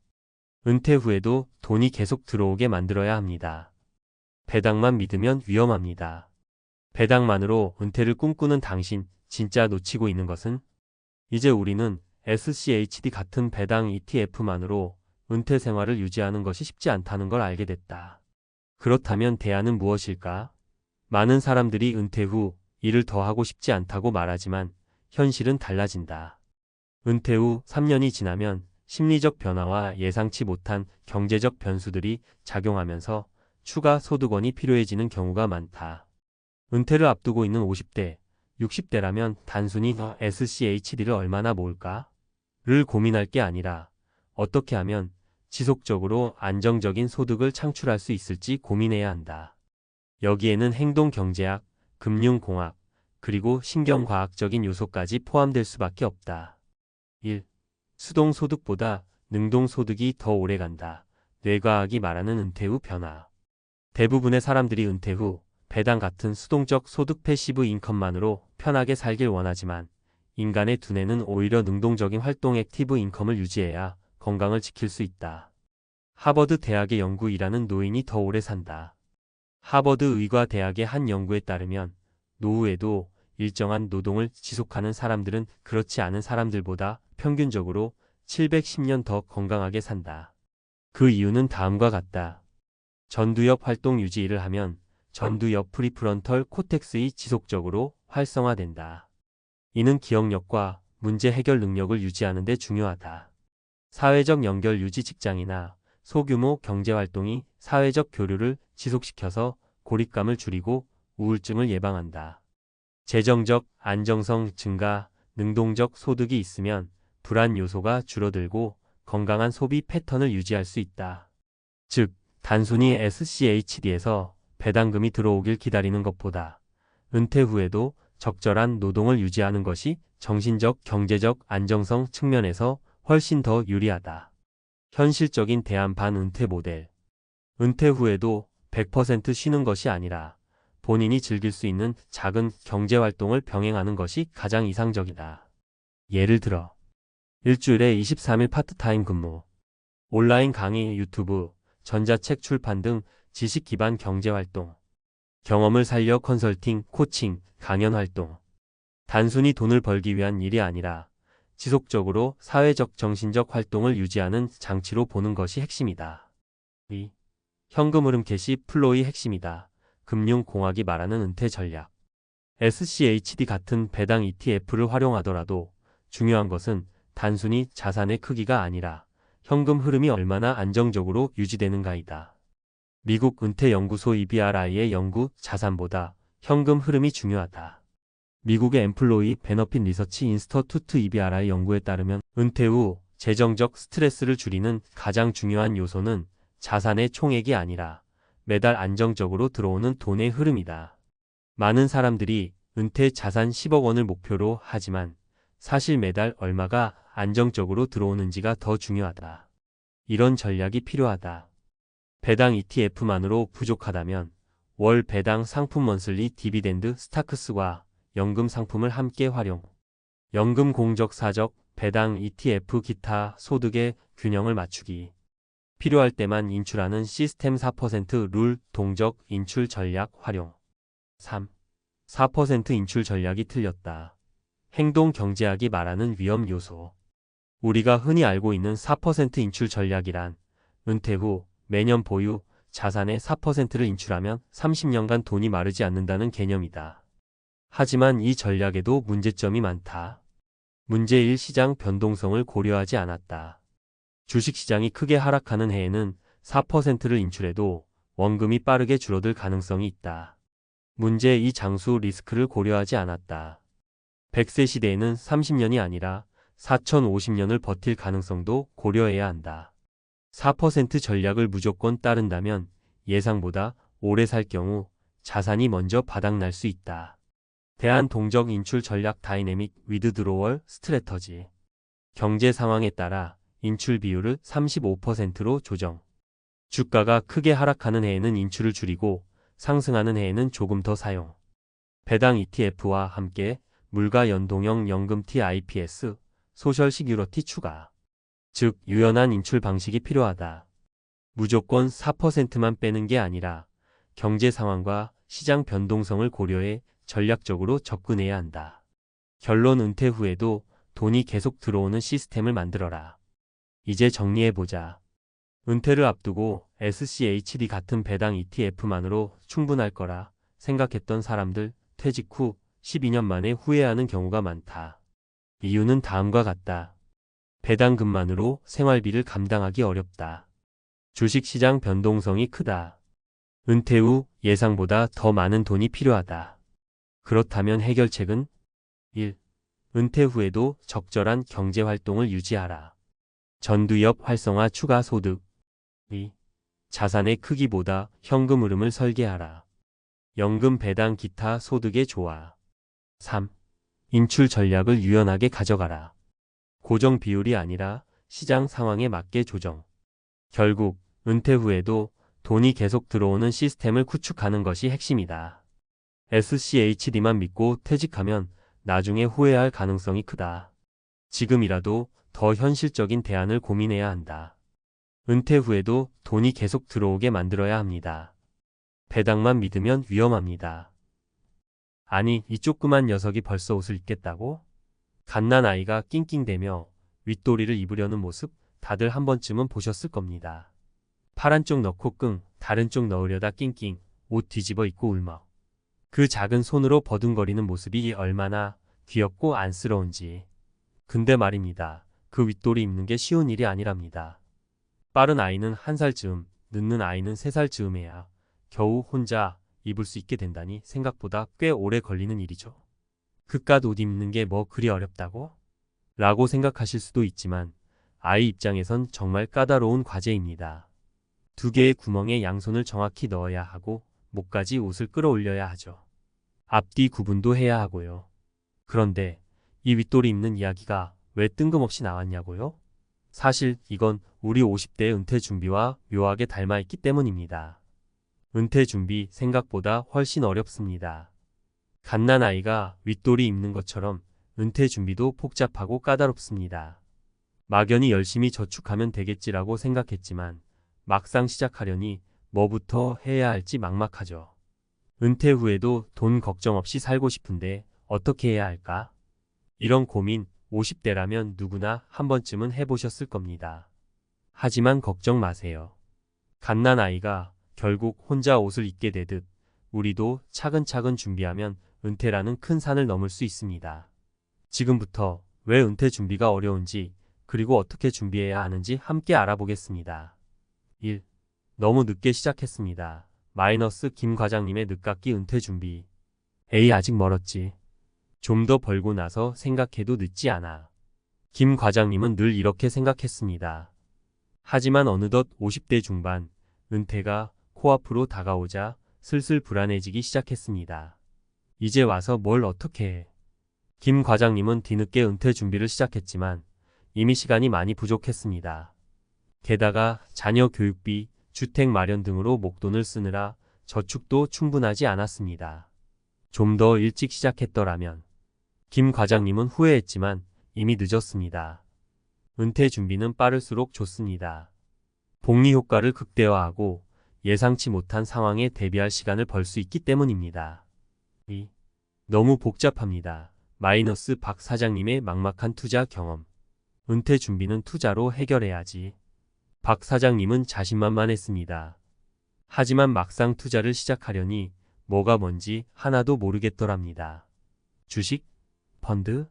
은퇴 후에도 돈이 계속 들어오게 만들어야 합니다. 배당만 믿으면 위험합니다. 배당만으로 은퇴를 꿈꾸는 당신, 진짜 놓치고 있는 것은? 이제 우리는 SCHD 같은 배당 ETF만으로 은퇴 생활을 유지하는 것이 쉽지 않다는 걸 알게 됐다. 그렇다면 대안은 무엇일까? 많은 사람들이 은퇴 후 일을 더 하고 싶지 않다고 말하지만 현실은 달라진다. 은퇴 후 3년이 지나면 심리적 변화와 예상치 못한 경제적 변수들이 작용하면서 추가 소득원이 필요해지는 경우가 많다. 은퇴를 앞두고 있는 50대, 60대라면 단순히 SCHD를 얼마나 모을까? 를 고민할 게 아니라 어떻게 하면 지속적으로 안정적인 소득을 창출할 수 있을지 고민해야 한다. 여기에는 행동경제학, 금융공학, 그리고 신경과학적인 요소까지 포함될 수밖에 없다. 1. 수동소득보다 능동소득이 더 오래간다. 뇌과학이 말하는 은퇴 후 변화. 대부분의 사람들이 은퇴 후 배당 같은 수동적 소득 패시브 인컴만으로 편하게 살길 원하지만 인간의 두뇌는 오히려 능동적인 활동 액티브 인컴을 유지해야 건강을 지킬 수 있다. 하버드 대학의 연구 일하는 노인이 더 오래 산다. 하버드 의과대학의 한 연구에 따르면 노후에도 일정한 노동을 지속하는 사람들은 그렇지 않은 사람들보다 평균적으로 710년 더 건강하게 산다. 그 이유는 다음과 같다. 전두엽 활동 유지를 하면 전두엽 프리프런털 코텍스이 지속적으로 활성화된다. 이는 기억력과 문제 해결 능력을 유지하는 데 중요하다. 사회적 연결 유지, 직장이나 소규모 경제활동이 사회적 교류를 지속시켜서 고립감을 줄이고 우울증을 예방한다. 재정적 안정성 증가, 능동적 소득이 있으면 불안 요소가 줄어들고 건강한 소비 패턴을 유지할 수 있다. 즉, 단순히 SCHD에서 배당금이 들어오길 기다리는 것보다 은퇴 후에도 적절한 노동을 유지하는 것이 정신적, 경제적 안정성 측면에서 훨씬 더 유리하다. 현실적인 대안 반은퇴 모델. 은퇴 후에도 100% 쉬는 것이 아니라 본인이 즐길 수 있는 작은 경제활동을 병행하는 것이 가장 이상적이다. 예를 들어 일주일에 23일 파트타임 근무, 온라인 강의, 유튜브, 전자책 출판 등 지식 기반 경제활동, 경험을 살려 컨설팅, 코칭, 강연 활동. 단순히 돈을 벌기 위한 일이 아니라 지속적으로 사회적 정신적 활동을 유지하는 장치로 보는 것이 핵심이다. 2. 현금 흐름 캐시 플로우의 핵심이다. 금융공학이 말하는 은퇴 전략. SCHD 같은 배당 ETF를 활용하더라도 중요한 것은 단순히 자산의 크기가 아니라 현금 흐름이 얼마나 안정적으로 유지되는가이다. 미국 은퇴연구소 EBRI의 연구, 자산보다 현금 흐름이 중요하다. 미국의 엠플로이 베너핏 리서치 인스터투트 EBRI 연구에 따르면 은퇴 후 재정적 스트레스를 줄이는 가장 중요한 요소는 자산의 총액이 아니라 매달 안정적으로 들어오는 돈의 흐름이다. 많은 사람들이 은퇴 자산 10억 원을 목표로 하지만 사실 매달 얼마가 안정적으로 들어오는지가 더 중요하다. 이런 전략이 필요하다. 배당 ETF만으로 부족하다면 월 배당 상품 먼슬리 디비덴드 스타크스와 연금 상품을 함께 활용. 연금 공적 사적, 배당 ETF 기타 소득의 균형을 맞추기. 필요할 때만 인출하는 시스템 4%룰 동적 인출 전략 활용. 3. 4% 인출 전략이 틀렸다. 행동 경제학이 말하는 위험 요소. 우리가 흔히 알고 있는 4% 인출 전략이란 은퇴 후 매년 보유 자산의 4%를 인출하면 30년간 돈이 마르지 않는다는 개념이다. 하지만 이 전략에도 문제점이 많다. 문제 1. 시장 변동성을 고려하지 않았다. 주식시장이 크게 하락하는 해에는 4%를 인출해도 원금이 빠르게 줄어들 가능성이 있다. 문제 2. 장수 리스크를 고려하지 않았다. 100세 시대에는 30년이 아니라 4050년을 버틸 가능성도 고려해야 한다. 4% 전략을 무조건 따른다면 예상보다 오래 살 경우 자산이 먼저 바닥날 수 있다. 대한 동적 인출 전략 다이내믹 위드드로월 스트래터지. 경제 상황에 따라 인출 비율을 35%로 조정. 주가가 크게 하락하는 해에는 인출을 줄이고 상승하는 해에는 조금 더 사용. 배당 ETF와 함께 물가 연동형 연금 TIPS, 소셜 시큐리티 추가. 즉 유연한 인출 방식이 필요하다. 무조건 4%만 빼는 게 아니라 경제 상황과 시장 변동성을 고려해 전략적으로 접근해야 한다. 결론 은퇴 후에도 돈이 계속 들어오는 시스템을 만들어라. 이제 정리해보자. 은퇴를 앞두고 SCHD 같은 배당 ETF만으로 충분할 거라 생각했던 사람들 퇴직 후 12년 만에 후회하는 경우가 많다. 이유는 다음과 같다. 배당금만으로 생활비를 감당하기 어렵다. 주식시장 변동성이 크다. 은퇴 후 예상보다 더 많은 돈이 필요하다. 그렇다면 해결책은 1. 은퇴 후에도 적절한 경제활동을 유지하라. 전두엽 활성화 추가 소득. 2. 자산의 크기보다 현금 흐름을 설계하라. 연금 배당 기타 소득의 조화. 3. 인출 전략을 유연하게 가져가라. 고정 비율이 아니라 시장 상황에 맞게 조정. 결국 은퇴 후에도 돈이 계속 들어오는 시스템을 구축하는 것이 핵심이다. SCHD만 믿고 퇴직하면 나중에 후회할 가능성이 크다. 지금이라도 더 현실적인 대안을 고민해야 한다. 은퇴 후에도 돈이 계속 들어오게 만들어야 합니다. 배당만 믿으면 위험합니다. 아니, 이 조그만 녀석이 벌써 옷을 입겠다고? 갓난아이가 낑낑대며 윗도리를 입으려는 모습 다들 한 번쯤은 보셨을 겁니다. 파란 쪽 넣고 끙, 다른 쪽 넣으려다 낑낑, 옷 뒤집어 입고 울먹. 그 작은 손으로 버둥거리는 모습이 얼마나 귀엽고 안쓰러운지. 근데 말입니다. 그 윗도리 입는 게 쉬운 일이 아니랍니다. 빠른 아이는 1살쯤, 늦는 아이는 3살쯤에야 겨우 혼자 입을 수 있게 된다니 생각보다 꽤 오래 걸리는 일이죠. 그깟 옷 입는 게 뭐 그리 어렵다고? 라고 생각하실 수도 있지만 아이 입장에선 정말 까다로운 과제입니다. 2개의 구멍에 양손을 정확히 넣어야 하고 목까지 옷을 끌어올려야 하죠. 앞뒤 구분도 해야 하고요. 그런데 이 윗도리 입는 이야기가 왜 뜬금없이 나왔냐고요? 사실 이건 우리 50대 은퇴 준비와 묘하게 닮아있기 때문입니다. 은퇴 준비 생각보다 훨씬 어렵습니다. 갓난아이가 윗도리 입는 것처럼 은퇴 준비도 복잡하고 까다롭습니다. 막연히 열심히 저축하면 되겠지라고 생각했지만 막상 시작하려니 뭐부터 해야 할지 막막하죠. 은퇴 후에도 돈 걱정 없이 살고 싶은데 어떻게 해야 할까? 이런 고민 50대라면 누구나 한 번쯤은 해보셨을 겁니다. 하지만 걱정 마세요. 갓난아이가 결국 혼자 옷을 입게 되듯 우리도 차근차근 준비하면 은퇴라는 큰 산을 넘을 수 있습니다. 지금부터 왜 은퇴 준비가 어려운지 그리고 어떻게 준비해야 하는지 함께 알아보겠습니다. 1. 너무 늦게 시작했습니다. 마이너스 김 과장님의 늦깎이 은퇴 준비. 에이 아직 멀었지. 좀 더 벌고 나서 생각해도 늦지 않아. 김 과장님은 늘 이렇게 생각했습니다. 하지만 어느덧 50대 중반, 은퇴가 코앞으로 다가오자 슬슬 불안해지기 시작했습니다. 이제 와서 뭘 어떻게 해? 김 과장님은 뒤늦게 은퇴 준비를 시작했지만 이미 시간이 많이 부족했습니다. 게다가 자녀 교육비, 주택 마련 등으로 목돈을 쓰느라 저축도 충분하지 않았습니다. 좀 더 일찍 시작했더라면. 김 과장님은 후회했지만 이미 늦었습니다. 은퇴 준비는 빠를수록 좋습니다. 복리 효과를 극대화하고 예상치 못한 상황에 대비할 시간을 벌 수 있기 때문입니다. 너무 복잡합니다. 마이너스 박 사장님의 막막한 투자 경험. 은퇴 준비는 투자로 해결해야지. 박 사장님은 자신만만했습니다. 하지만 막상 투자를 시작하려니 뭐가 뭔지 하나도 모르겠더랍니다. 주식? 펀드?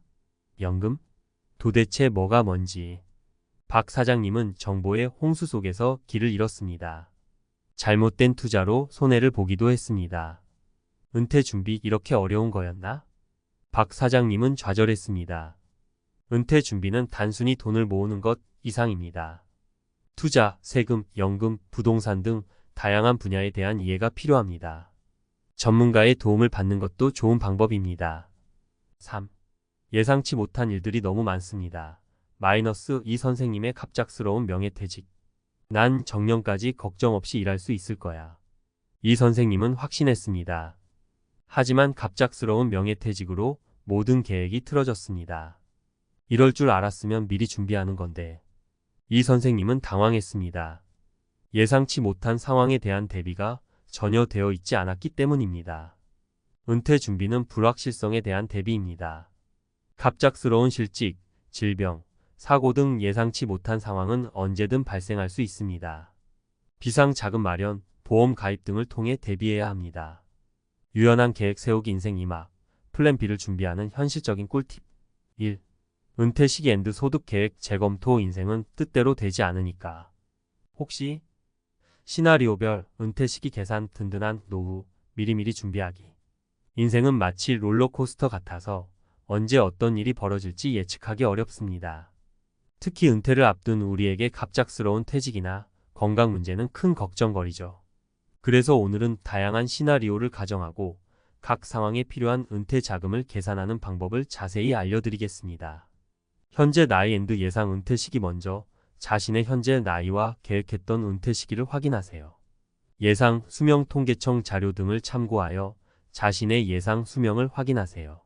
연금? 도대체 뭐가 뭔지. 박 사장님은 정보의 홍수 속에서 길을 잃었습니다. 잘못된 투자로 손해를 보기도 했습니다. 은퇴 준비 이렇게 어려운 거였나? 박 사장님은 좌절했습니다. 은퇴 준비는 단순히 돈을 모으는 것 이상입니다. 투자, 세금, 연금, 부동산 등 다양한 분야에 대한 이해가 필요합니다. 전문가의 도움을 받는 것도 좋은 방법입니다. 3. 예상치 못한 일들이 너무 많습니다. 마이너스 이 선생님의 갑작스러운 명예퇴직. 난 정년까지 걱정 없이 일할 수 있을 거야. 이 선생님은 확신했습니다. 하지만 갑작스러운 명예퇴직으로 모든 계획이 틀어졌습니다. 이럴 줄 알았으면 미리 준비하는 건데. 이 선생님은 당황했습니다. 예상치 못한 상황에 대한 대비가 전혀 되어 있지 않았기 때문입니다. 은퇴 준비는 불확실성에 대한 대비입니다. 갑작스러운 실직, 질병, 사고 등 예상치 못한 상황은 언제든 발생할 수 있습니다. 비상자금 마련, 보험 가입 등을 통해 대비해야 합니다. 유연한 계획 세우기 인생 2막, 플랜 B를 준비하는 현실적인 꿀팁. 1. 은퇴 시기 앤드 소득 계획 재검토. 인생은 뜻대로 되지 않으니까. 혹시 시나리오별 은퇴 시기 계산, 든든한 노후, 미리미리 준비하기. 인생은 마치 롤러코스터 같아서 언제 어떤 일이 벌어질지 예측하기 어렵습니다. 특히 은퇴를 앞둔 우리에게 갑작스러운 퇴직이나 건강 문제는 큰 걱정거리죠. 그래서 오늘은 다양한 시나리오를 가정하고 각 상황에 필요한 은퇴 자금을 계산하는 방법을 자세히 알려드리겠습니다. 현재 나이 앤드 예상 은퇴 시기. 먼저 자신의 현재 나이와 계획했던 은퇴 시기를 확인하세요. 예상 수명 통계청 자료 등을 참고하여 자신의 예상 수명을 확인하세요.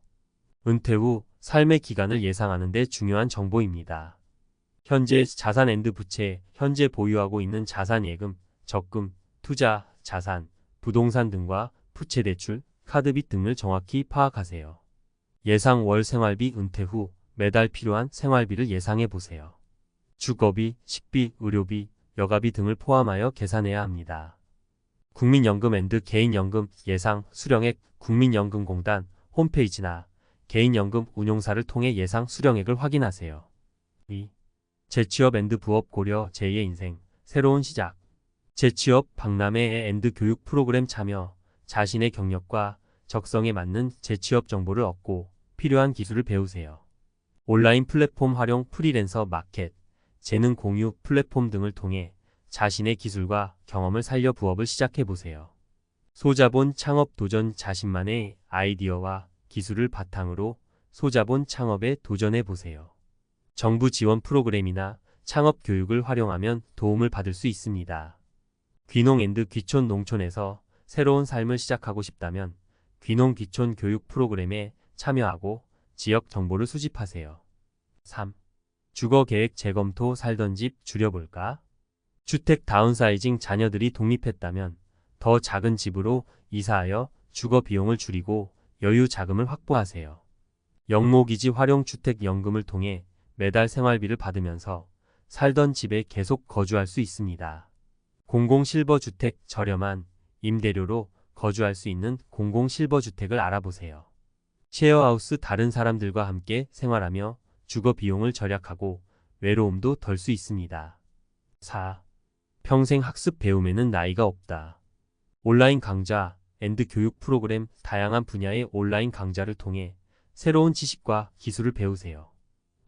은퇴 후 삶의 기간을 예상하는 데 중요한 정보입니다. 현재 자산 앤드 부채. 현재 보유하고 있는 자산, 예금, 적금, 투자, 자산, 부동산 등과 부채, 대출, 카드빚 등을 정확히 파악하세요. 예상 월 생활비. 은퇴 후 매달 필요한 생활비를 예상해 보세요. 주거비, 식비, 의료비, 여가비 등을 포함하여 계산해야 합니다. 국민연금 앤드 개인연금 예상 수령액. 국민연금공단 홈페이지나 개인연금 운용사를 통해 예상 수령액을 확인하세요. 2. 재취업 앤드 부업 고려. 제2의 인생, 새로운 시작. 재취업, 박람회 앤드 교육 프로그램 참여. 자신의 경력과 적성에 맞는 재취업 정보를 얻고 필요한 기술을 배우세요. 온라인 플랫폼 활용, 프리랜서 마켓, 재능 공유 플랫폼 등을 통해 자신의 기술과 경험을 살려 부업을 시작해보세요. 소자본 창업 도전. 자신만의 아이디어와 기술을 바탕으로 소자본 창업에 도전해보세요. 정부 지원 프로그램이나 창업 교육을 활용하면 도움을 받을 수 있습니다. 귀농 앤드 귀촌. 농촌에서 새로운 삶을 시작하고 싶다면 귀농 귀촌 교육 프로그램에 참여하고 지역 정보를 수집하세요. 3. 주거 계획 재검토. 살던 집 줄여볼까? 주택 다운사이징. 자녀들이 독립했다면 더 작은 집으로 이사하여 주거 비용을 줄이고 여유 자금을 확보하세요. 영모기지 활용. 주택연금을 통해 매달 생활비를 받으면서 살던 집에 계속 거주할 수 있습니다. 공공실버주택. 저렴한 임대료로 거주할 수 있는 공공실버주택을 알아보세요. 셰어하우스. 다른 사람들과 함께 생활하며 주거 비용을 절약하고 외로움도 덜 수 있습니다. 4. 평생 학습. 배움에는 나이가 없다. 온라인 강좌 앤드 교육 프로그램. 다양한 분야의 온라인 강좌를 통해 새로운 지식과 기술을 배우세요.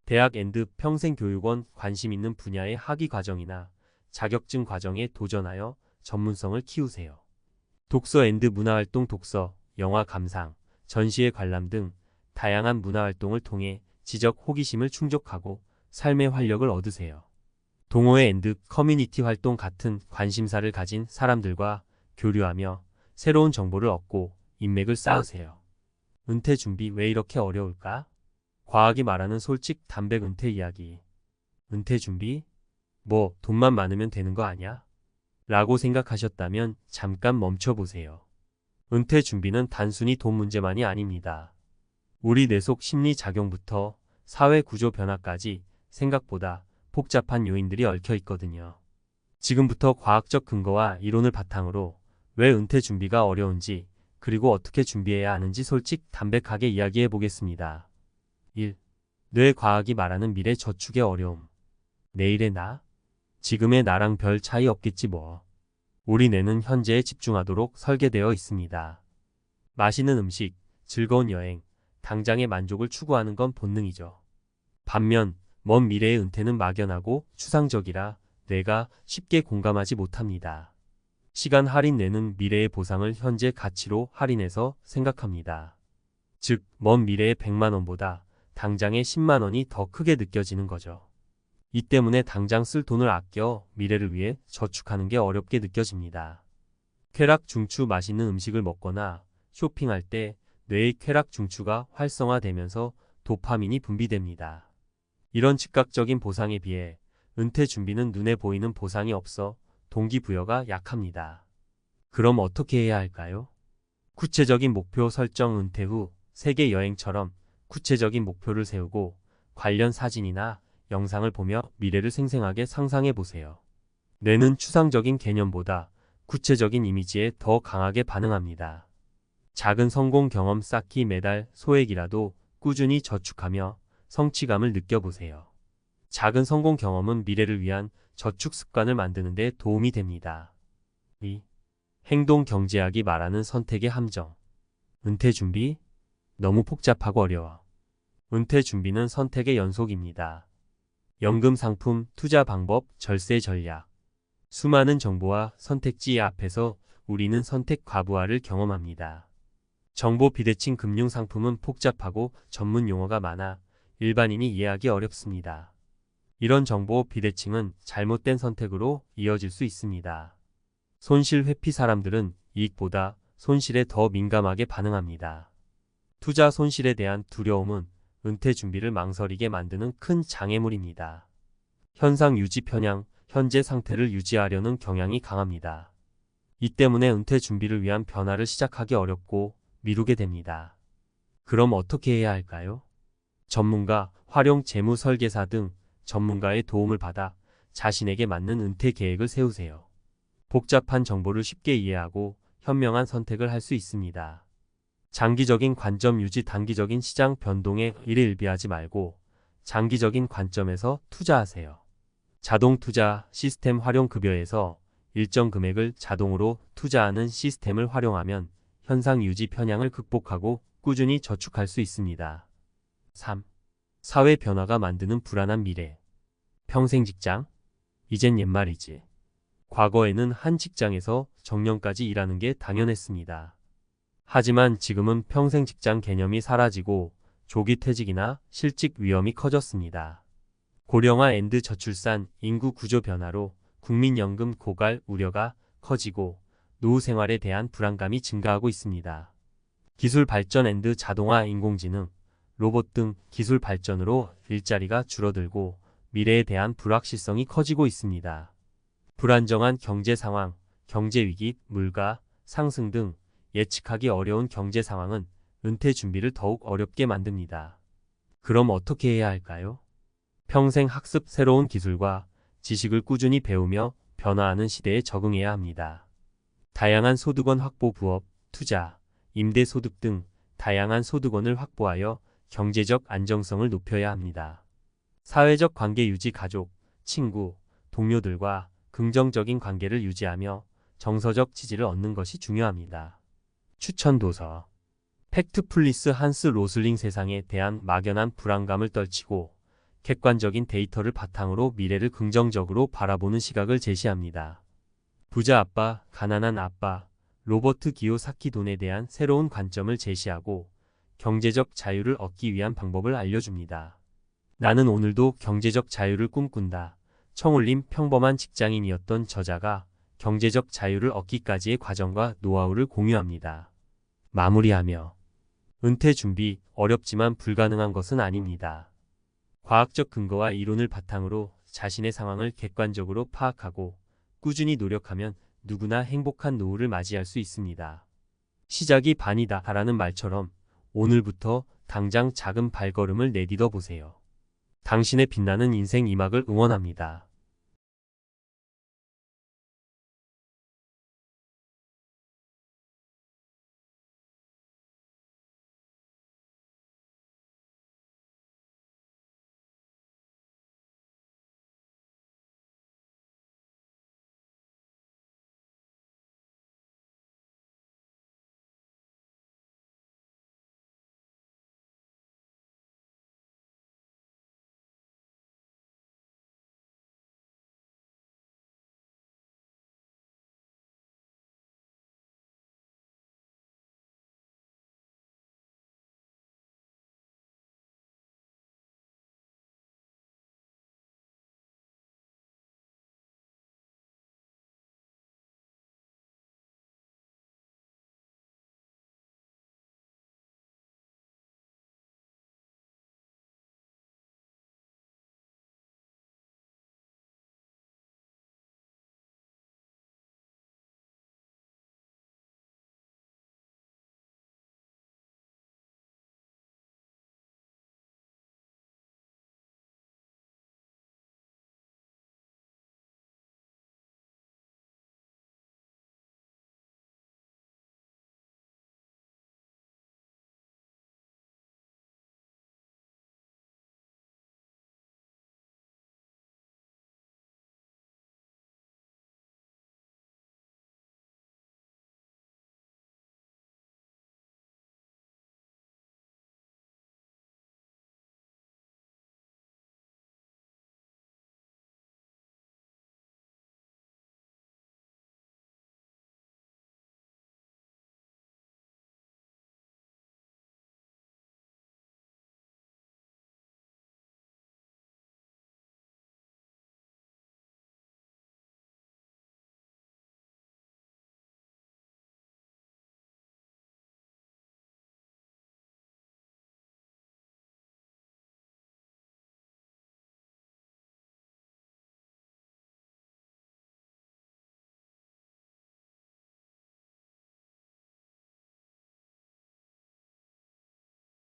대학 앤드 평생교육원. 관심 있는 분야의 학위 과정이나 자격증 과정에 도전하여 전문성을 키우세요. 독서 앤드 문화활동 독서, 영화 감상, 전시회 관람 등 다양한 문화활동을 통해 지적 호기심을 충족하고 삶의 활력을 얻으세요. 동호회 앤드 커뮤니티 활동 같은 관심사를 가진 사람들과 교류하며 새로운 정보를 얻고 인맥을 쌓으세요. 은퇴 준비 왜 이렇게 어려울까? 과학이 말하는 솔직 담백 은퇴 이야기. 은퇴 준비? 뭐 돈만 많으면 되는 거 아냐? 라고 생각하셨다면 잠깐 멈춰보세요. 은퇴 준비는 단순히 돈 문제만이 아닙니다. 우리 뇌 속 심리 작용부터 사회 구조 변화까지 생각보다 복잡한 요인들이 얽혀 있거든요. 지금부터 과학적 근거와 이론을 바탕으로 왜 은퇴 준비가 어려운지 그리고 어떻게 준비해야 하는지 솔직 담백하게 이야기해 보겠습니다. 1. 뇌 과학이 말하는 미래 저축의 어려움. 내일의 나? 지금의 나랑 별 차이 없겠지 뭐. 우리 뇌는 현재에 집중하도록 설계되어 있습니다. 맛있는 음식, 즐거운 여행, 당장의 만족을 추구하는 건 본능이죠. 반면 먼 미래의 은퇴는 막연하고 추상적이라 뇌가 쉽게 공감하지 못합니다. 시간 할인 뇌는 미래의 보상을 현재 가치로 할인해서 생각합니다. 즉, 먼 미래의 100만 원보다 당장의 10만 원이 더 크게 느껴지는 거죠. 이 때문에 당장 쓸 돈을 아껴 미래를 위해 저축하는 게 어렵게 느껴집니다. 쾌락 중추 맛있는 음식을 먹거나 쇼핑할 때 뇌의 쾌락 중추가 활성화되면서 도파민이 분비됩니다. 이런 즉각적인 보상에 비해 은퇴 준비는 눈에 보이는 보상이 없어 동기부여가 약합니다. 그럼 어떻게 해야 할까요? 구체적인 목표 설정. 은퇴 후 세계 여행처럼 구체적인 목표를 세우고 관련 사진이나 영상을 보며 미래를 생생하게 상상해 보세요. 뇌는 추상적인 개념보다 구체적인 이미지에 더 강하게 반응합니다. 작은 성공 경험 쌓기. 매달 소액이라도 꾸준히 저축하며 성취감을 느껴보세요. 작은 성공 경험은 미래를 위한 저축 습관을 만드는 데 도움이 됩니다. 2. 행동 경제학이 말하는 선택의 함정. 은퇴 준비? 너무 복잡하고 어려워. 은퇴 준비는 선택의 연속입니다. 연금 상품, 투자 방법, 절세 전략. 수많은 정보와 선택지 앞에서 우리는 선택 과부하를 경험합니다. 정보 비대칭. 금융 상품은 복잡하고 전문 용어가 많아 일반인이 이해하기 어렵습니다. 이런 정보 비대칭은 잘못된 선택으로 이어질 수 있습니다. 손실 회피. 사람들은 이익보다 손실에 더 민감하게 반응합니다. 투자 손실에 대한 두려움은 은퇴 준비를 망설이게 만드는 큰 장애물입니다. 현상 유지. 편향. 현재 상태를 유지하려는 경향이 강합니다. 이 때문에 은퇴 준비를 위한 변화를 시작하기 어렵고 미루게 됩니다. 그럼 어떻게 해야 할까요? 전문가, 활용 재무 설계사 등 전문가의 도움을 받아 자신에게 맞는 은퇴 계획을 세우세요. 복잡한 정보를 쉽게 이해하고 현명한 선택을 할 수 있습니다. 장기적인 관점 유지. 단기적인 시장 변동에 일희일비하지 말고 장기적인 관점에서 투자하세요. 자동 투자 시스템 활용. 급여에서 일정 금액을 자동으로 투자하는 시스템을 활용하면 현상 유지 편향을 극복하고 꾸준히 저축할 수 있습니다. 3. 사회 변화가 만드는 불안한 미래. 평생 직장? 이젠 옛말이지. 과거에는 한 직장에서 정년까지 일하는 게 당연했습니다. 하지만 지금은 평생 직장 개념이 사라지고 조기 퇴직이나 실직 위험이 커졌습니다. 고령화 앤드 저출산, 인구 구조 변화로 국민연금 고갈 우려가 커지고 노후 생활에 대한 불안감이 증가하고 있습니다. 기술 발전 앤드 자동화, 인공지능, 로봇 등 기술 발전으로 일자리가 줄어들고 미래에 대한 불확실성이 커지고 있습니다. 불안정한 경제 상황, 경제 위기, 물가 상승 등 예측하기 어려운 경제 상황은 은퇴 준비를 더욱 어렵게 만듭니다. 그럼 어떻게 해야 할까요? 평생 학습. 새로운 기술과 지식을 꾸준히 배우며 변화하는 시대에 적응해야 합니다. 다양한 소득원 확보. 부업, 투자, 임대 소득 등 다양한 소득원을 확보하여 경제적 안정성을 높여야 합니다. 사회적 관계 유지. 가족, 친구, 동료들과 긍정적인 관계를 유지하며 정서적 지지를 얻는 것이 중요합니다. 추천 도서. 팩트 플리스. 한스 로슬링. 세상에 대한 막연한 불안감을 떨치고 객관적인 데이터를 바탕으로 미래를 긍정적으로 바라보는 시각을 제시합니다. 부자 아빠, 가난한 아빠, 로버트 기요사키 돈에 대한 새로운 관점을 제시하고 경제적 자유를 얻기 위한 방법을 알려줍니다. 나는 오늘도 경제적 자유를 꿈꾼다. 청울림 평범한 직장인이었던 저자가 경제적 자유를 얻기까지의 과정과 노하우를 공유합니다. 마무리하며 은퇴 준비, 어렵지만 불가능한 것은 아닙니다. 과학적 근거와 이론을 바탕으로 자신의 상황을 객관적으로 파악하고 꾸준히 노력하면 누구나 행복한 노후를 맞이할 수 있습니다. 시작이 반이다 라는 말처럼 오늘부터 당장 작은 발걸음을 내딛어 보세요. 당신의 빛나는 인생 2막을 응원합니다.